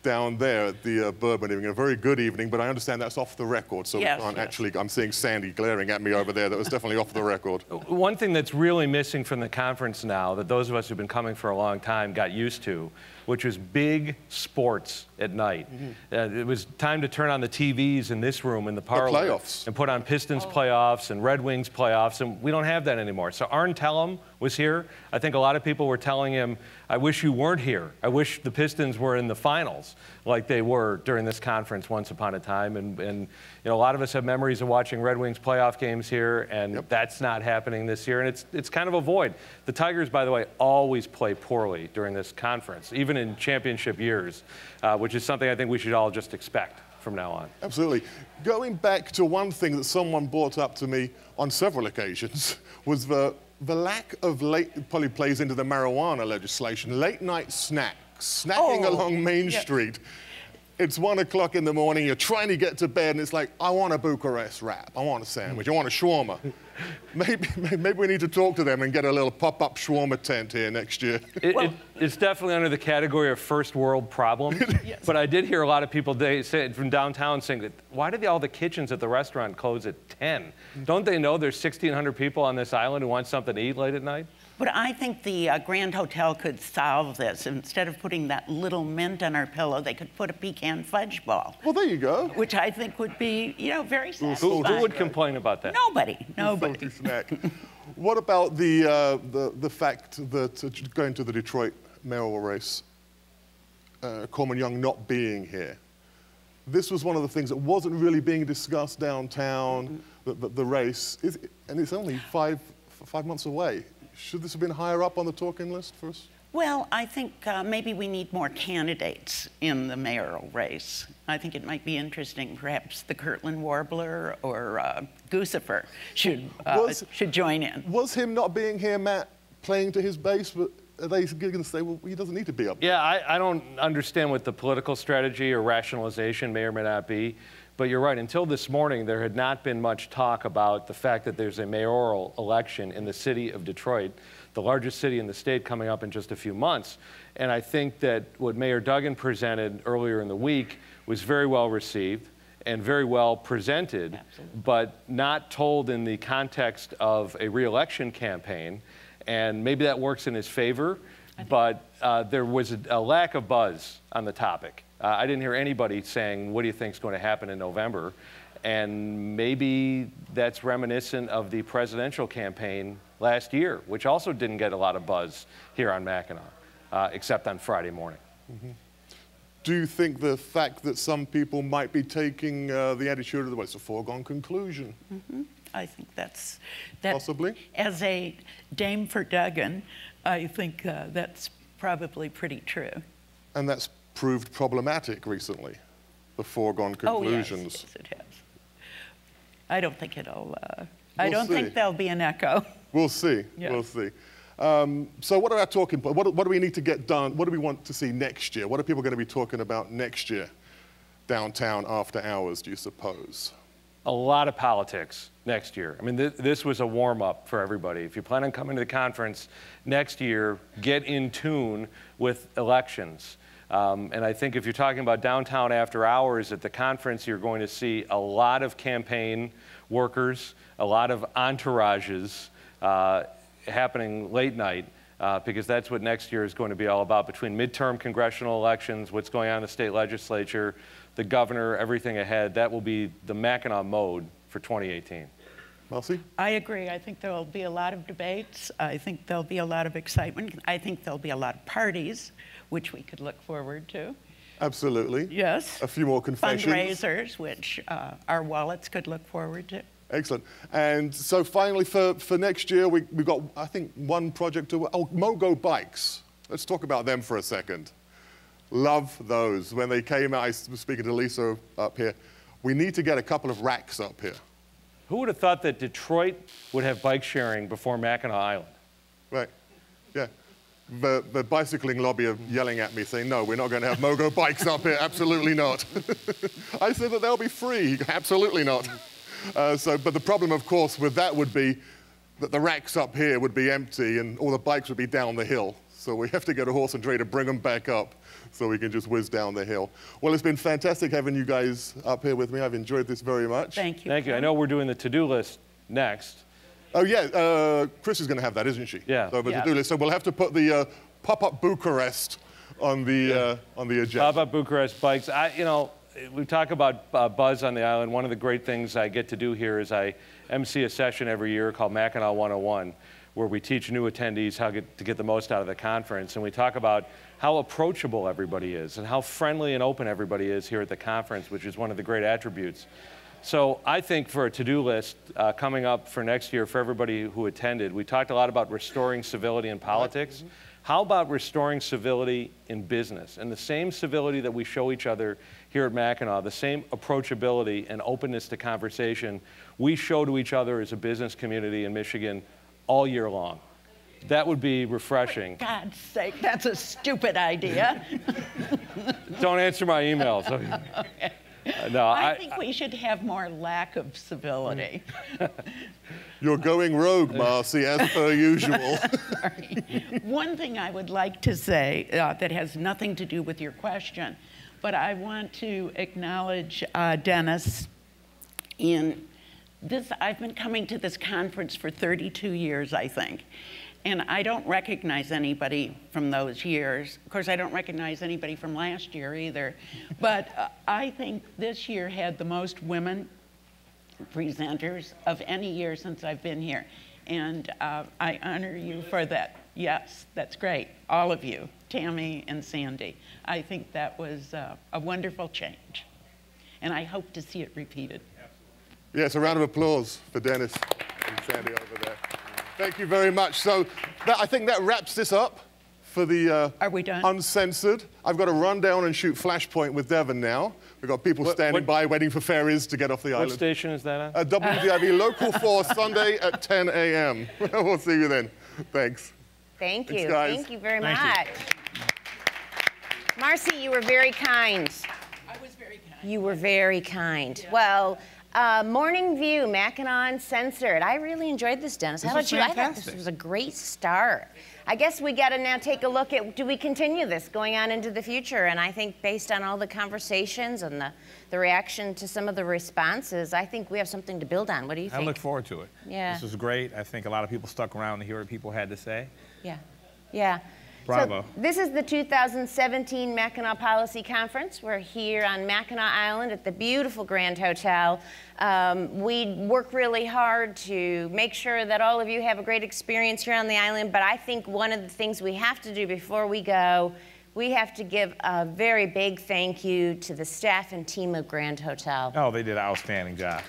down there at the Bourbon evening. A very good evening, but I understand that's off the record, so Yes, we can't yes. actually... I'm seeing Sandy glaring at me over there. That was definitely off the record. One thing that's really missing from the conference now that those of us who've been coming for a long time got used to, which was big sports at night. It was time to turn on the TVs in this room in the parlor. playoffs. And put on Pistons playoffs and Red Wings playoffs, and we don't have that anymore. So Arn Tellem was here. I think a lot of people were telling him, I wish you weren't here. I wish the Pistons were in the finals like they were during this conference once upon a time. And a lot of us have memories of watching Red Wings playoff games here, and that's not happening this year, and it's kind of a void. The Tigers, by the way, always play poorly during this conference, even in championship years, which is something I think we should all just expect from now on. Absolutely. Going back to one thing that someone brought up to me on several occasions was the lack of probably plays into the marijuana legislation, late night snacking along Main Street. It's 1 o'clock in the morning, you're trying to get to bed, and it's like, I want a Bucharest wrap, I want a sandwich, I want a shawarma. Maybe we need to talk to them and get a little pop-up shawarma tent here next year. It's definitely under the category of first world problems. But I did hear a lot of people say, from downtown saying that, why do all the kitchens at the restaurant close at 10? Don't they know there's 1,600 people on this island who want something to eat late at night? But I think the Grand Hotel could solve this. Instead of putting that little mint on our pillow, they could put a pecan fudge ball. Well, there you go. Which I think would be, very satisfying. Who would complain about that? Nobody. Salty snack. What about the fact that going to the Detroit mayoral race, Coleman Young not being here? This was one of the things that wasn't really being discussed downtown, the race, and it's only five months away. Should this have been higher up on the talking list for us? Well, I think maybe we need more candidates in the mayoral race. I think it might be interesting. Perhaps the Kirtland Warbler or Guccifer should join in. Was him not being here, Matt, playing to his base? But are they going to say, well, he doesn't need to be up there? Yeah, I don't understand what the political strategy or rationalization may or may not be. But you're right, until this morning, there had not been much talk about the fact that there's a mayoral election in the city of Detroit, the largest city in the state, coming up in just a few months. And I think that what Mayor Duggan presented earlier in the week was very well received and very well presented, but not told in the context of a re-election campaign. And maybe that works in his favor, but there was a lack of buzz on the topic. I didn't hear anybody saying, what do you think is going to happen in November? And maybe that's reminiscent of the presidential campaign last year, which also didn't get a lot of buzz here on Mackinac, except on Friday morning. Mm-hmm. Do you think the fact that some people might be taking the attitude of, well, it's a foregone conclusion? Mm-hmm. I think that's possibly. As a dame for Duggan, I think that's probably pretty true. And that's proved problematic recently, the foregone conclusions. Oh, yes, it has. I don't think it'll, I don't think there'll be an echo. We'll see, we'll see. So what are our talking points? What do we need to get done? What do we want to see next year? What are people going to be talking about next year downtown after hours, do you suppose? A lot of politics next year. I mean, this was a warm-up for everybody. If you plan on coming to the conference next year, get in tune with elections. And I think if you're talking about downtown after hours at the conference, you're going to see a lot of campaign workers, a lot of entourages happening late night, because that's what next year is going to be all about. Between midterm congressional elections, what's going on in the state legislature, the governor, everything ahead, that will be the Mackinac mode for 2018. Marcy? I agree. I think there will be a lot of debates. I think there'll be a lot of excitement. I think there'll be a lot of parties, which we could look forward to. Absolutely. Yes. A few more confessions. Fundraisers, which our wallets could look forward to. Excellent. And so finally, for next year, we've got, I think, one project to, Mogo Bikes. Let's talk about them for a second. Love those. When they came out, I was speaking to Lisa up here. We need to get a couple of racks up here. Who would have thought that Detroit would have bike sharing before Mackinac Island? Right. Yeah. The bicycling lobby are yelling at me saying, no, we're not going to have Mogo bikes up here. Absolutely not. I said that they'll be free. Absolutely not. But the problem, of course, with that would be that the racks up here would be empty and all the bikes would be down the hill. So we have to get a horse and trailer to bring them back up so we can just whiz down the hill. Well, it's been fantastic having you guys up here with me. I've enjoyed this very much. Thank you. Thank you. I know we're doing the to-do list next. Oh, yeah. Chris is going to have that, isn't she? Yeah. So, the to-do list. So we'll have to put the pop-up Bucharest on the agenda. Pop-up Bucharest bikes. We talk about buzz on the island. One of the great things I get to do here is I MC a session every year called Mackinac 101, where we teach new attendees how to get the most out of the conference. And we talk about how approachable everybody is and how friendly and open everybody is here at the conference, which is one of the great attributes. So I think for a to-do list coming up for next year for everybody who attended, we talked a lot about restoring civility in politics. How about restoring civility in business? And the same civility that we show each other here at Mackinac, the same approachability and openness to conversation we show to each other as a business community in Michigan all year long. That would be refreshing. For God's sake, that's a stupid idea. Don't answer my emails. Okay. No, I think we should have more lack of civility. You're going rogue, Marcy, as per usual. Sorry. One thing I would like to say that has nothing to do with your question, but I want to acknowledge Dennis in this. I've been coming to this conference for 32 years, I think. And I don't recognize anybody from those years. Of course, I don't recognize anybody from last year either. But I think this year had the most women presenters of any year since I've been here. And I honor you for that. Yes, that's great. All of you, Tammy and Sandy. I think that was a wonderful change. And I hope to see it repeated. Yes, a round of applause for Dennis and Sandy over there. Thank you very much. So I think that wraps this up for the Are we done? Uncensored. I've got to run down and shoot Flashpoint with Devon now. We've got people standing by waiting for ferries to get off the island. What station is that on? WDIV Local 4, Sunday at 10 a.m. We'll see you then. Thanks. Thank you. Thanks, guys. Thank you very Thank much. Marcy, you were very kind. I was very kind. You were very kind. Yeah. Well, Morning View, Mackinac Uncensored. I really enjoyed this, Dennis. How about you? I thought this was a great start. I guess we got to now take a look at, do we continue this going on into the future? And I think based on all the conversations and the reaction to some of the responses, I think we have something to build on. What do you think? I look forward to it. Yeah. This was great. I think a lot of people stuck around to hear what people had to say. Yeah. Yeah. Bravo. So this is the 2017 Mackinac Policy Conference. We're here on Mackinac Island at the beautiful Grand Hotel. We work really hard to make sure that all of you have a great experience here on the island, but I think one of the things we have to do before we go, we have to give a very big thank you to the staff and team of Grand Hotel. Oh, they did an outstanding job.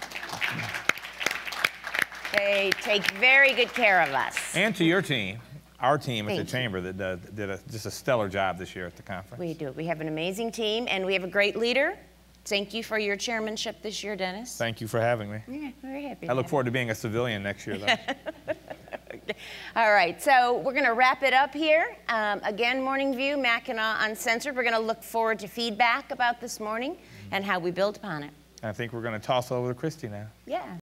They take very good care of us. And to your team. Our team at the Thank you. Chamber that did just a stellar job this year at the conference. We do. We have an amazing team, and we have a great leader. Thank you for your chairmanship this year, Dennis. Thank you for having me. Yeah, very happy. I look forward to being a civilian next year, though. All right, so we're going to wrap it up here. Again, Morning View, Mackinac Uncensored. We're going to look forward to feedback about this morning and how we build upon it. I think we're going to toss over to Christy now. Yeah.